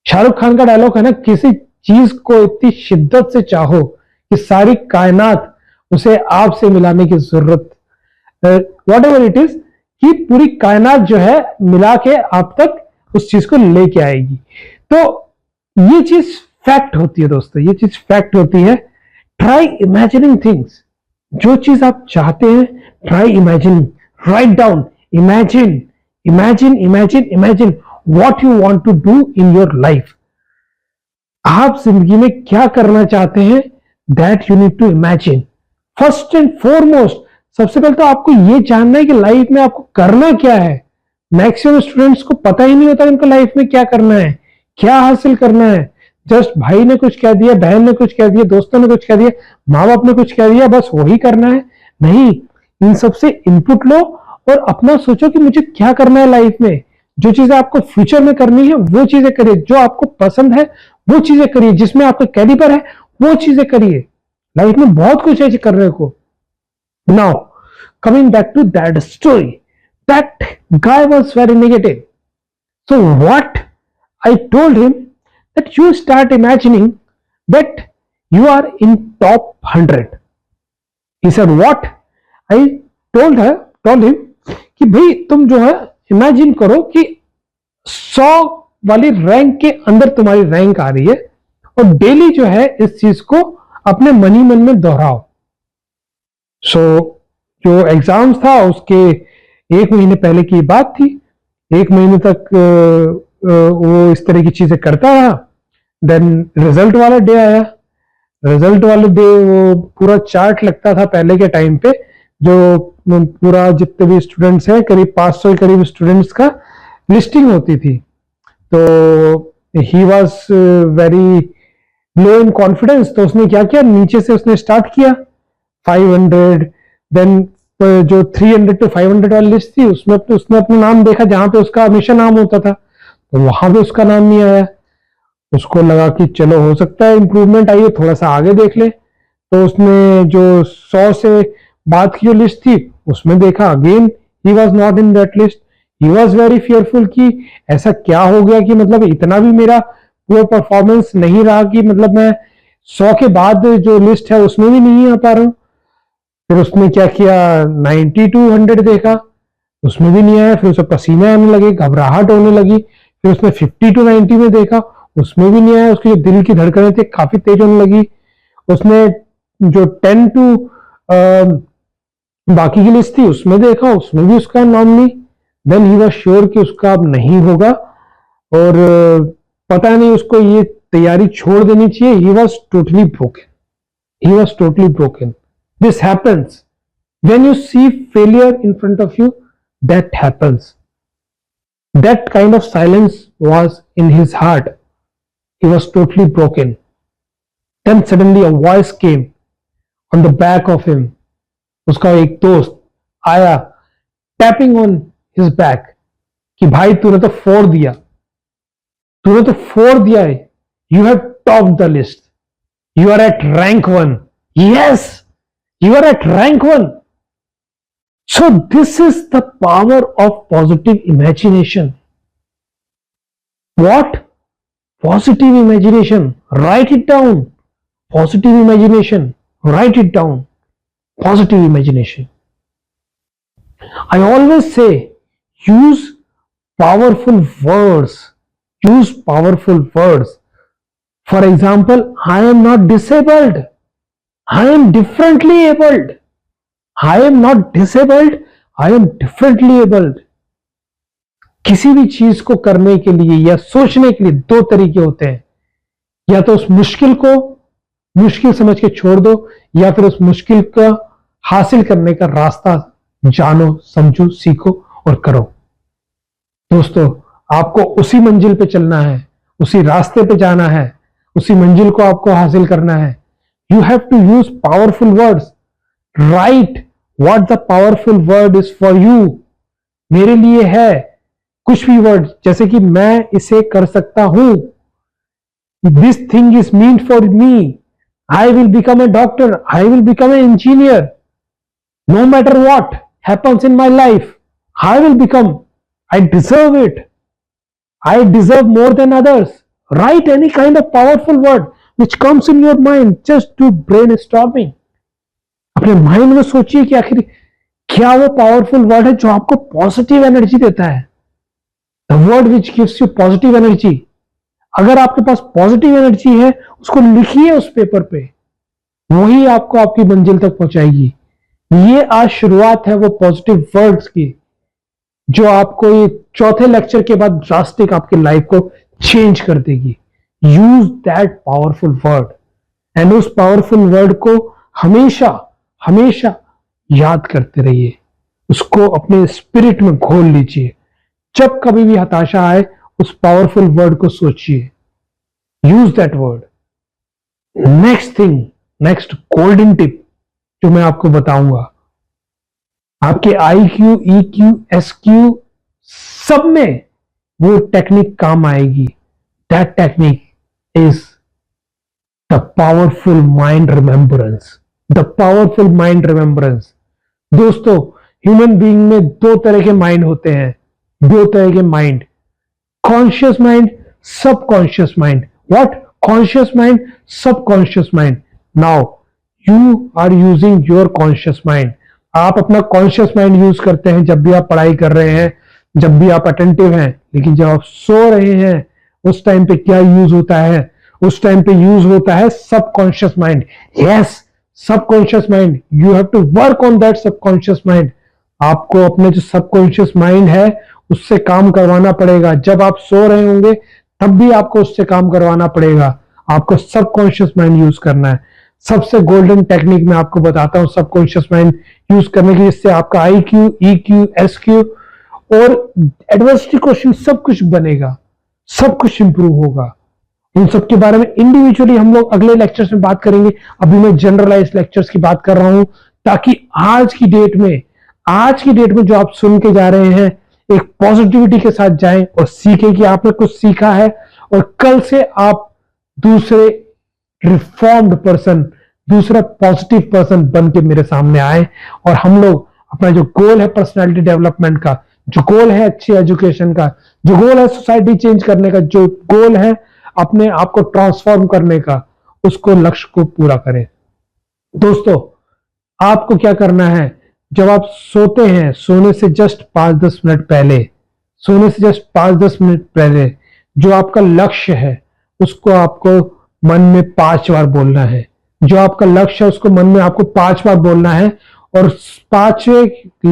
शाहरुख खान का डायलॉग है ना, किसी चीज को इतनी शिद्दत से चाहो कि सारी कायनात उसे आपसे मिलाने की जरूरत, वॉट एवर इट इज, कि पूरी कायनात जो है मिला के आप तक उस चीज को लेके आएगी। तो ये चीज फैक्ट होती है दोस्तों, ये चीज फैक्ट होती है। ट्राई इमेजिनिंग थिंग्स, जो चीज आप चाहते हैं, try imagining, write down, imagine imagine imagine imagine what you want to do in your life। आप जिंदगी में क्या करना चाहते हैं, that you need to imagine। first and foremost, सबसे पहले तो आपको ये जानना है कि लाइफ में आपको करना क्या है। मैक्सिमम स्टूडेंट्स को पता ही नहीं होता उनको लाइफ में क्या करना है, क्या हासिल करना है। जस्ट भाई ने कुछ कह दिया, बहन ने कुछ कह दिया, दोस्तों ने कुछ कह दिया, माँ बाप ने कुछ कह दिया, बस वही करना है। नहीं, इन सबसे इनपुट लो और अपना सोचो कि मुझे क्या करना है लाइफ में। जो चीजें आपको फ्यूचर में करनी है वो चीजें करिए, जो आपको पसंद है वो चीजें करिए, जिसमें आपका कैलिबर है वो चीजें करिए। लाइफ में बहुत कुछ है करने को। Now coming back to that story, that guy was very negative. So what I told him that you start imagining that you are in top 100. He said what? I told him कि भाई तुम जो है imagine करो कि 100 वाली rank के अंदर तुम्हारी रैंक आ रही है, और डेली जो है इस चीज को अपने मन ही मन में दोहराओ। सो जो एग्जाम्स था उसके 1 महीने पहले की बात थी। 1 महीने तक वो इस तरह की चीजें करता रहा। देन रिजल्ट वाला डे आया। रिजल्ट वाले डे वो पूरा चार्ट लगता था पहले के टाइम पे, जो पूरा जितने भी स्टूडेंट्स हैं करीब 500 के करीब स्टूडेंट्स का लिस्टिंग होती थी। तो he was very low in confidence. तो उसने क्या किया, नीचे से उसने स्टार्ट किया 500, देन जो 300 to 500 वाली लिस्ट थी उसमें उसने अपना नाम देखा, जहां पे उसका हमेशा नाम होता था, तो वहां पे उसका नाम नहीं आया। उसको लगा कि चलो हो सकता है इंप्रूवमेंट आई है, थोड़ा सा आगे देख ले। तो उसने जो 100 से बाद की जो लिस्ट थी उसमें देखा, again he was not in that list. He was very fearful कि ऐसा क्या हो गया कि मतलब इतना भी मेरा वो परफॉर्मेंस नहीं रहा कि मतलब मैं 100 के बाद जो लिस्ट है उसमें भी नहीं आ पा रहा हूं। फिर उसने क्या किया, 90 to 100 देखा, उसमें भी नहीं आया। फिर उसे पसीने आने लगे, घबराहट होने लगी। फिर उसने 50 to 90 में देखा, उसमें भी नहीं आया। उसकी जो दिल की धड़कनें थी काफी तेज होने लगी। उसने जो 10 to बाकी की लिस्ट थी उसमें देखा, उसमें भी उसका नाम नहीं। देन ही वाज श्योर कि उसका अब नहीं होगा, और पता नहीं उसको ये तैयारी छोड़ देनी चाहिए। He was totally broken. He was totally broken. This happens when you see failure in front of you, that happens. That kind of silence was in his heart. He was totally broken. Then suddenly a voice came on the back of him. उसका एक दोस्त आया, tapping on his back, कि भाई तूने तो फोड़ दिया, तूने तो फोड़ दिया है। You have topped the list. You are at rank 1. Yes, you are at rank 1. So this is the power of positive imagination. What? Positive imagination. Write it down. Positive imagination. Write it down. Positive imagination. I always say, use powerful words. Use powerful words. For example, I am not disabled. I am differently abled. I am not disabled. I am differently abled. किसी भी चीज को करने के लिए या सोचने के लिए 2 तरीके होते हैं। या तो उस मुश्किल को मुश्किल समझ के छोड़ दो, या फिर उस मुश्किल का हासिल करने का रास्ता जानो, समझो, सीखो और करो। दोस्तों, आपको उसी मंजिल पे चलना है, उसी रास्ते पे जाना है, उसी मंजिल को आपको हासिल करना है। You have to use powerful words. Write what the powerful word is for you. मेरे लिए है कुछ भी वर्ड, जैसे कि मैं इसे कर सकता हूं। This thing is mean for me. I will become a doctor, I will become a engineer. No matter what happens in my life, I will become, I deserve it, I deserve more than others. Write any kind of powerful word which comes in your mind, just do brainstorming. अपने mind में सोचिए कि आखिर क्या वो powerful word है जो आपको पॉजिटिव एनर्जी देता है। The word which gives you positive energy. अगर आपके पास पॉजिटिव एनर्जी है, उसको लिखिए उस पेपर पे, वही आपको आपकी मंजिल तक पहुंचाएगी। ये आज शुरुआत है वो पॉजिटिव वर्ड्स की, जो आपको ये 4थे लेक्चर के बाद ड्रास्टिक आपकी लाइफ को चेंज कर देगी। Use that powerful word, and उस पावरफुल वर्ड को हमेशा हमेशा याद करते रहिए। उसको अपने स्पिरिट में घोल लीजिए। जब कभी भी हताशा आए, उस पावरफुल वर्ड को सोचिए। Use that word. Next thing, next golden tip जो मैं आपको बताऊंगा, आपके IQ, EQ, SQ सब में वो टेक्निक काम आएगी। That technique is the powerful mind remembrance. The powerful mind remembrance. दोस्तों, ह्यूमन बीइंग में दो तरह के माइंड होते हैं, दो तरह के mind, conscious mind, subconscious mind. What? Conscious mind, subconscious mind. Now you are using your conscious mind. आप अपना कॉन्शियस माइंड यूज करते हैं जब भी आप पढ़ाई कर रहे हैं, जब भी आप अटेंटिव हैं, लेकिन जब आप सो रहे हैं उस टाइम पे क्या यूज होता है? उस टाइम पे यूज होता है subconscious mind. Yes, subconscious mind. You have to work on that subconscious mind. आपको अपने जो सबकॉन्शियस माइंड है उससे काम करवाना पड़ेगा। जब आप सो रहे होंगे तब भी आपको उससे काम करवाना पड़ेगा। आपको सबकॉन्शियस माइंड यूज करना है। सबसे गोल्डन टेक्निक मैं आपको बताता हूं सबकॉन्शियस माइंड यूज करने की, जिससे आपका IQ, EQ, SQ और एडवर्सिटी क्वेश्चन सब कुछ बनेगा, सब कुछ इंप्रूव होगा। इन सब के बारे में इंडिविजुअली हम लोग अगले लेक्चर्स में बात करेंगे। अभी मैं जनरलाइज लेक्चर्स की बात कर रहा हूं ताकि आज की डेट में जो आप सुन के जा रहे हैं एक पॉजिटिविटी के साथ जाएं और सीखें कि आपने कुछ सीखा है, और कल से आप दूसरे रिफॉर्म्ड पर्सन, दूसरा पॉजिटिव पर्सन बन के मेरे सामने आए, और हम लोग अपना जो गोल है पर्सनालिटी डेवलपमेंट का, जो गोल है अच्छी एजुकेशन का, जो गोल है सोसाइटी चेंज करने का, जो गोल है अपने आप को ट्रांसफॉर्म करने का, उसको लक्ष्य को पूरा करें। दोस्तों, आपको क्या करना है? जब आप सोते हैं, सोने से जस्ट 5-10 मिनट पहले जो आपका लक्ष्य है उसको आपको मन में 5 बार बोलना है। जो आपका लक्ष्य है उसको मन में आपको 5 बार बोलना है, और 5वें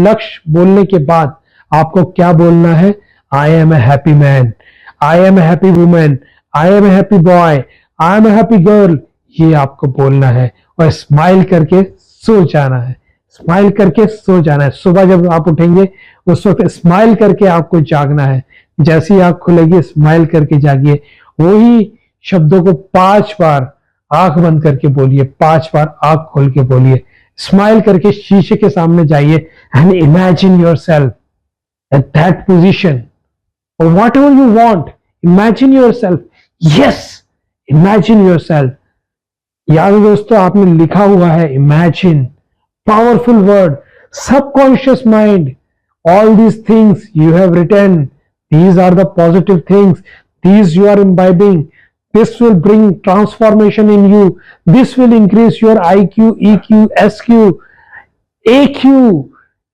लक्ष्य बोलने के बाद आपको क्या बोलना है? I am a happy man, I am a happy women, I am a happy boy, I am a happy girl. ये आपको बोलना है और स्माइल करके सो जाना है। स्माइल करके सो जाना है। सुबह जब आप उठेंगे उस वक्त स्माइल करके आपको जागना है। जैसी आंख खुलेगी स्माइल करके जागिए। वही शब्दों को 5 बार आंख बंद करके बोलिए, 5 बार आंख खोल के बोलिए। स्माइल करके शीशे के सामने जाइए and imagine yourself at that position, और whatever you want, imagine yourself. Yes, imagine yourself. याद है दोस्तों, आपने लिखा हुआ है imagine, powerful word, subconscious mind. All these things you have written, these are the positive things, these you are imbibing. This will bring transformation in you. This will increase your IQ, EQ, SQ, AQ.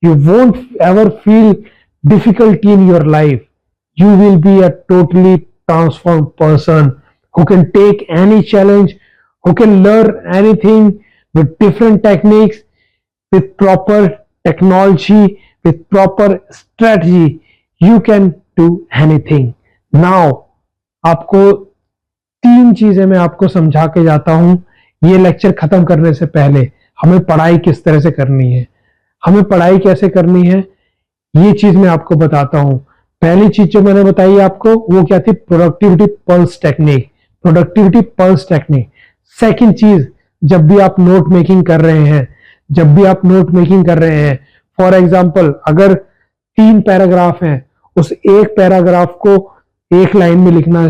You won't ever feel difficulty in your life. You will be a totally transformed person who can take any challenge, who can learn anything with different techniques, with proper technology, with proper strategy. You can do anything. Now आपको 3 चीजें मैं आपको समझा के जाता हूं। ये lecture खत्म करने से पहले हमें पढ़ाई किस तरह से करनी है, हमें पढ़ाई कैसे करनी है, ये चीज मैं आपको बताता हूं। पहली चीज जो मैंने बताई आपको वो क्या थी? Productivity pulse technique. Productivity pulse technique. Second चीज, जब भी आप नोट मेकिंग कर रहे हैं, फॉर एग्जाम्पल अगर 3 पैराग्राफ हैं, उस एक पैराग्राफ को एक लाइन में लिखना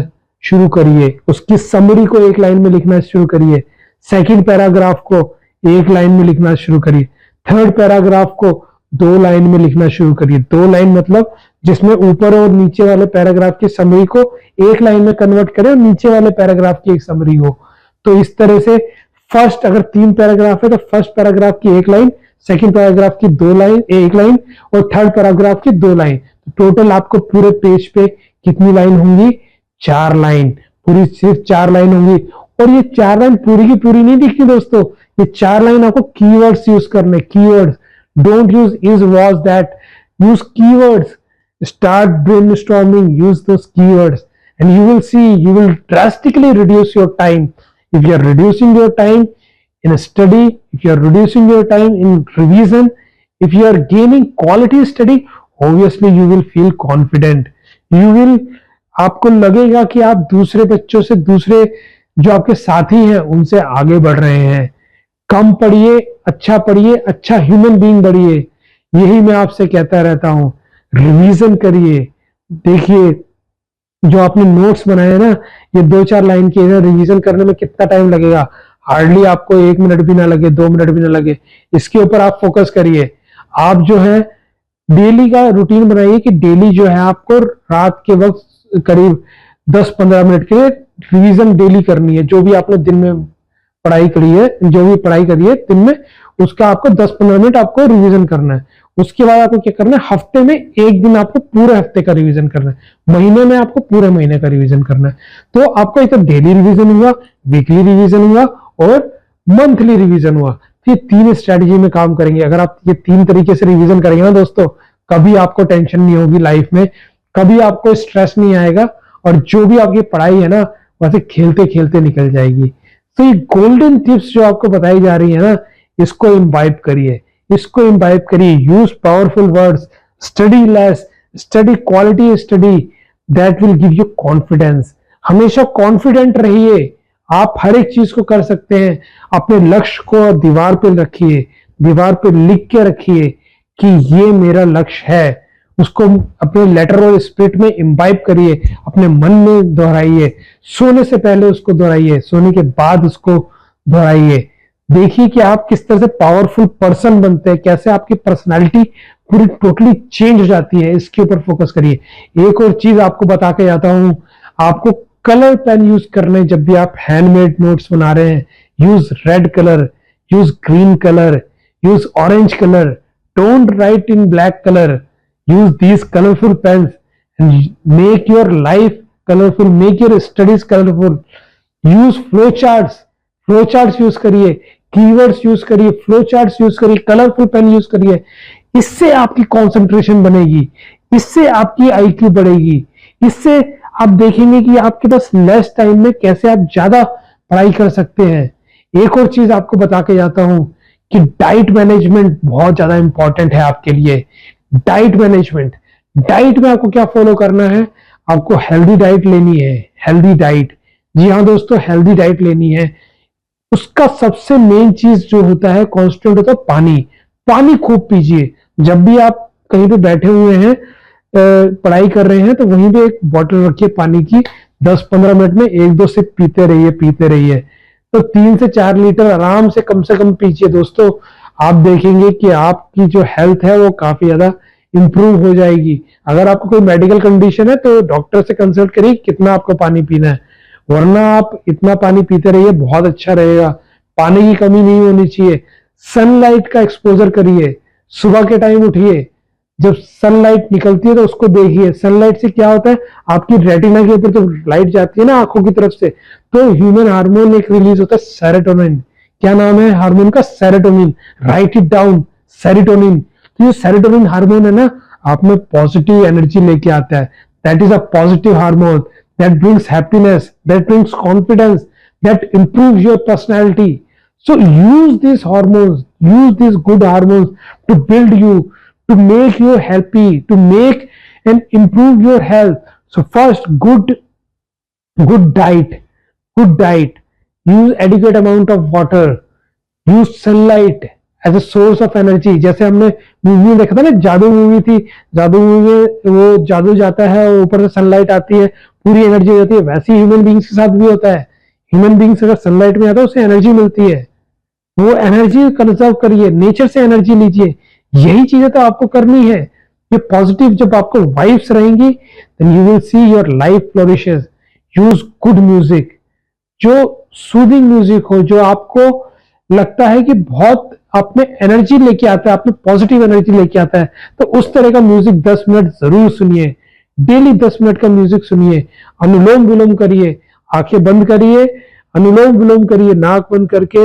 शुरू करिए, उसकी समरी को एक लाइन में लिखना शुरू करिए। सेकंड पैराग्राफ को एक लाइन में लिखना शुरू करिए। थर्ड पैराग्राफ को 2 लाइन में लिखना शुरू करिए। 2 लाइन मतलब जिसमें ऊपर और नीचे वाले पैराग्राफ की समरी को एक लाइन में कन्वर्ट करें और नीचे वाले पैराग्राफ की एक समरी हो। तो इस तरह से फर्स्ट, अगर 3 पैराग्राफ है तो फर्स्ट पैराग्राफ की एक लाइन, सेकंड पैराग्राफ की 2 लाइन, एक लाइन, और थर्ड पैराग्राफ की 2 लाइन। तो टोटल आपको पूरे पेज पे कितनी लाइन होंगी? 4 लाइन। पूरी सिर्फ 4 लाइन होंगी। और ये 4 लाइन पूरी की पूरी नहीं दिखती दोस्तों, ये 4 लाइन आपको कीवर्ड्स यूज करने। Keywords, don't use is, was, that, use keywords. Start brainstorming, use those keywords and you will C, you will drastically reduce your time. If you are reducing your time in a study, if you are reducing your time in revision, if you are gaining quality study, obviously you will feel confident. You will, आपको लगेगा कि आप दूसरे बच्चों से, दूसरे जो आपके साथी हैं उनसे आगे बढ़ रहे हैं. कम पढ़िए, अच्छा ह्यूमन बीइंग बढ़िए. यही मैं आपसे कहता रहता हूं, रिवीजन करिए। देखिए जो आपने नोट्स बनाए ना, ये 2-4 लाइन के रिवीजन करने में कितना टाइम लगेगा? हार्डली आपको 1 मिनट भी ना लगे, 2 मिनट भी ना लगे। इसके ऊपर आप फोकस करिए। आप जो है डेली का रूटीन बनाइए कि डेली जो है आपको रात के वक्त करीब 10-15 मिनट के लिए रिवीजन डेली करनी है। जो भी आपने दिन में पढ़ाई करी है, जो भी पढ़ाई करी है दिन में, उसका आपको 10-15 मिनट आपको रिवीजन करना है। उसके बाद आपको क्या करना है, हफ्ते में एक दिन आपको पूरे हफ्ते का रिवीजन करना है, महीने में आपको पूरे महीने का रिवीजन करना है। तो आपको एक डेली रिवीजन हुआ, वीकली रिवीजन हुआ और मंथली रिवीजन हुआ। तो ये 3 स्ट्रेटजी में काम करेंगे। अगर आप ये 3 तरीके से रिवीजन करेंगे ना दोस्तों, कभी आपको टेंशन नहीं होगी लाइफ में, कभी आपको स्ट्रेस नहीं आएगा, और जो भी आपकी पढ़ाई है ना, वैसे खेलते खेलते निकल जाएगी। तो ये गोल्डन टिप्स जो आपको बताई जा रही है ना, इसको इम्बाइब करिए, इसको इम्बाइब करिए। Use powerful words, study less, study quality study, that will give you confidence. हमेशा कॉन्फिडेंट रहिए, आप हर एक चीज को कर सकते हैं। अपने लक्ष्य को दीवार पे रखिए, दीवार पे लिख के रखिए कि ये मेरा लक्ष्य है। उसको अपने लेटर और स्पिरिट में इम्बाइब करिए, अपने मन में दोहराइए, सोने से पहले उसको दोहराइए, सोने के बाद उसको दोहराइए। देखिए कि आप किस तरह से पावरफुल पर्सन बनते हैं, कैसे आपकी पर्सनालिटी पूरी टोटली चेंज हो जाती है। इसके ऊपर फोकस करिए। एक और चीज आपको बता के जाता हूं, आपको कलर पेन यूज करने, जब भी आप हैंडमेड नोट्स बना रहे हैं, use red colour, use green colour, use orange colour, don't write in black colour, use these colorful pens and make your life colorful, make your studies colorful. use flow charts use करिए, keywords use करिए, flow charts use करिए, colorful pen use करिए। इससे आपकी concentration बनेगी, इससे आपकी IQ बढ़ेगी, इससे आप देखेंगे कि आपके पास लेस टाइम में कैसे आप ज्यादा पढ़ाई कर सकते हैं। एक और चीज आपको बता के जाता हूं कि डाइट मैनेजमेंट बहुत ज्यादा इंपॉर्टेंट है आपके लिए। डाइट मैनेजमेंट, डाइट में आपको क्या फॉलो करना है, आपको हेल्दी डाइट लेनी है। हेल्दी डाइट, जी हाँ दोस्तों, हेल्दी डाइट लेनी है। उसका सबसे मेन चीज जो होता है, कांस्टेंट होता है पानी। पानी खूब पीजिए। जब भी आप कहीं पे बैठे हुए हैं, पढ़ाई कर रहे हैं, तो वहीं पे एक बोतल रखिए पानी की, 10-15 मिनट में 1-2 सिप पीते रहिए, पीते रहिए। तो 3 से 4 लीटर आराम से कम पीजिए दोस्तों। आप देखेंगे कि आपकी जो हेल्थ है वो काफी ज्यादा इंप्रूव हो जाएगी। अगर आपको कोई मेडिकल कंडीशन है तो डॉक्टर से कंसल्ट करिए कितना आपको पानी पीना है, वरना आप इतना पानी पीते रहिए, बहुत अच्छा रहेगा। पानी की कमी नहीं होनी चाहिए। सनलाइट का एक्सपोजर करिए, सुबह के टाइम उठिए, जब सनलाइट निकलती है तो उसको देखिए। सनलाइट से क्या होता है, आपकी रेटिना के ऊपर जब लाइट जाती है ना आंखों की तरफ से, तो ह्यूमन हार्मोन एक रिलीज होता है, सेरोटोनिन। क्या नाम है हार्मोन का? Serotonin. Right it down, serotonin. तो ये सेरोटोनिन हार्मोन है ना, आप में पॉजिटिव एनर्जी लेके आता है। That is a positive hormone that brings happiness, that brings confidence, that improves your personality. So use these hormones, use these good hormones to build you, to make you happy, to make and improve your health. So first, good diet, good diet. Use adequate amount of water. Use sunlight as a source of energy. जैसे हमने movie में देखा था ना, जादू movie थी, जादू movie में वो जादू जाता है, ऊपर से सनलाइट आती है, पूरी एनर्जी हो जाती है। वैसे ही ह्यूमन बींग्स के साथ भी होता है। ह्यूमन बींग्स अगर सनलाइट में आता है, उससे एनर्जी मिलती है। वो एनर्जी कंजर्व करिए, नेचर से एनर्जी लीजिए। यही चीजें तो आपको करनी है। ये पॉजिटिव जब आपको वाइब्स रहेंगी, then you will see your life flourishes. Use good music, जो सूदिंग म्यूजिक हो, जो आपको लगता है कि बहुत आप में एनर्जी लेके आता है, आप में पॉजिटिव एनर्जी लेके आता है, तो उस तरह का म्यूजिक 10 मिनट जरूर सुनिए। डेली 10 मिनट का म्यूजिक सुनिए। अनुलोम विलोम करिए, आंखें बंद करिए, अनुलोम विलोम करिए, नाक बंद करके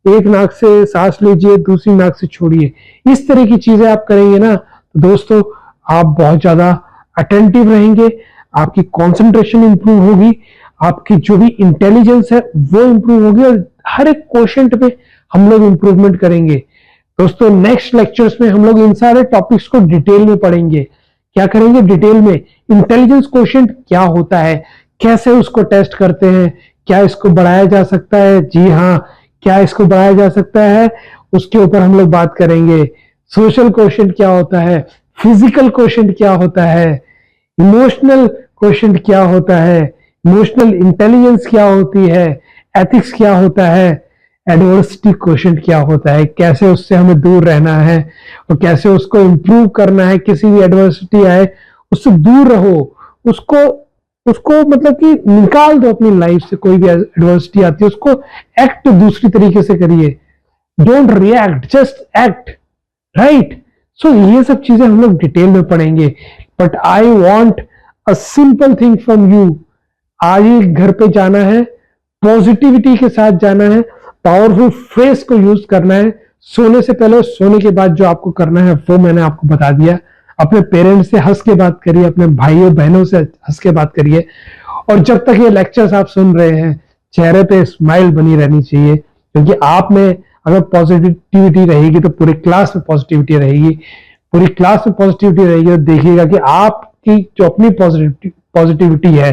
एक नाक से सांस लीजिए, दूसरी नाक से छोड़िए। इस तरह की चीजें आप करेंगे ना, तो दोस्तों आप बहुत ज्यादा अटेंटिव रहेंगे, आपकी कॉन्सेंट्रेशन इंप्रूव होगी, आपकी जो भी इंटेलिजेंस है वो इंप्रूव होगी, और हर एक क्वेश्चन पे हम लोग इंप्रूवमेंट करेंगे। दोस्तों नेक्स्ट लेक्चर्स में हम लोग इन सारे टॉपिक्स को डिटेल में पढ़ेंगे। क्या करेंगे डिटेल में? इंटेलिजेंस क्वोशिएंट क्या होता है, कैसे उसको टेस्ट करते हैं, क्या इसको बढ़ाया जा सकता है, जी हाँ क्या इसको बढ़ाया जा सकता है, उसके ऊपर हम लोग बात करेंगे। सोशल क्वोशंट क्या होता है, फिजिकल क्वोशंट क्या होता है, इमोशनल क्वोशंट क्या होता है, इमोशनल इंटेलिजेंस क्या होती है, एथिक्स क्या होता है, एडवर्सिटी क्वोशंट क्या होता है, कैसे उससे हमें दूर रहना है और कैसे उसको इंप्रूव करना है। किसी भी एडवर्सिटी आए उससे दूर रहो, उसको उसको मतलब कि निकाल दो अपनी लाइफ से। कोई भी एडवर्सिटी आती है उसको एक्ट दूसरी तरीके से करिए, don't react, just act, right. So ये सब चीजें हम लोग डिटेल में पढ़ेंगे, but I want a simple thing from you. आज ही घर पे जाना है, पॉजिटिविटी के साथ जाना है, पावरफुल फ्रेज को यूज करना है। सोने से पहले, सोने के बाद जो आपको करना है वो मैंने आपको बता दिया। अपने पेरेंट्स से हंस के बात करिए, अपने भाइयों बहनों से हंस के बात करिए, और जब तक ये लेक्चर्स आप सुन रहे हैं चेहरे पे स्माइल बनी रहनी चाहिए, क्योंकि आप में अगर पॉजिटिविटी रहेगी तो पूरी क्लास में पॉजिटिविटी रहेगी। पूरी क्लास में पॉजिटिविटी रहेगी तो देखिएगा कि आपकी जो अपनी पॉजिटिविटी है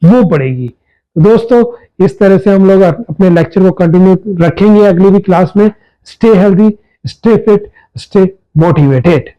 वो बढ़ेगी। तो दोस्तों, इस तरह से हम लोग अपने लेक्चर को कंटिन्यू रखेंगे अगली भी क्लास में। Stay healthy, stay fit, stay motivated.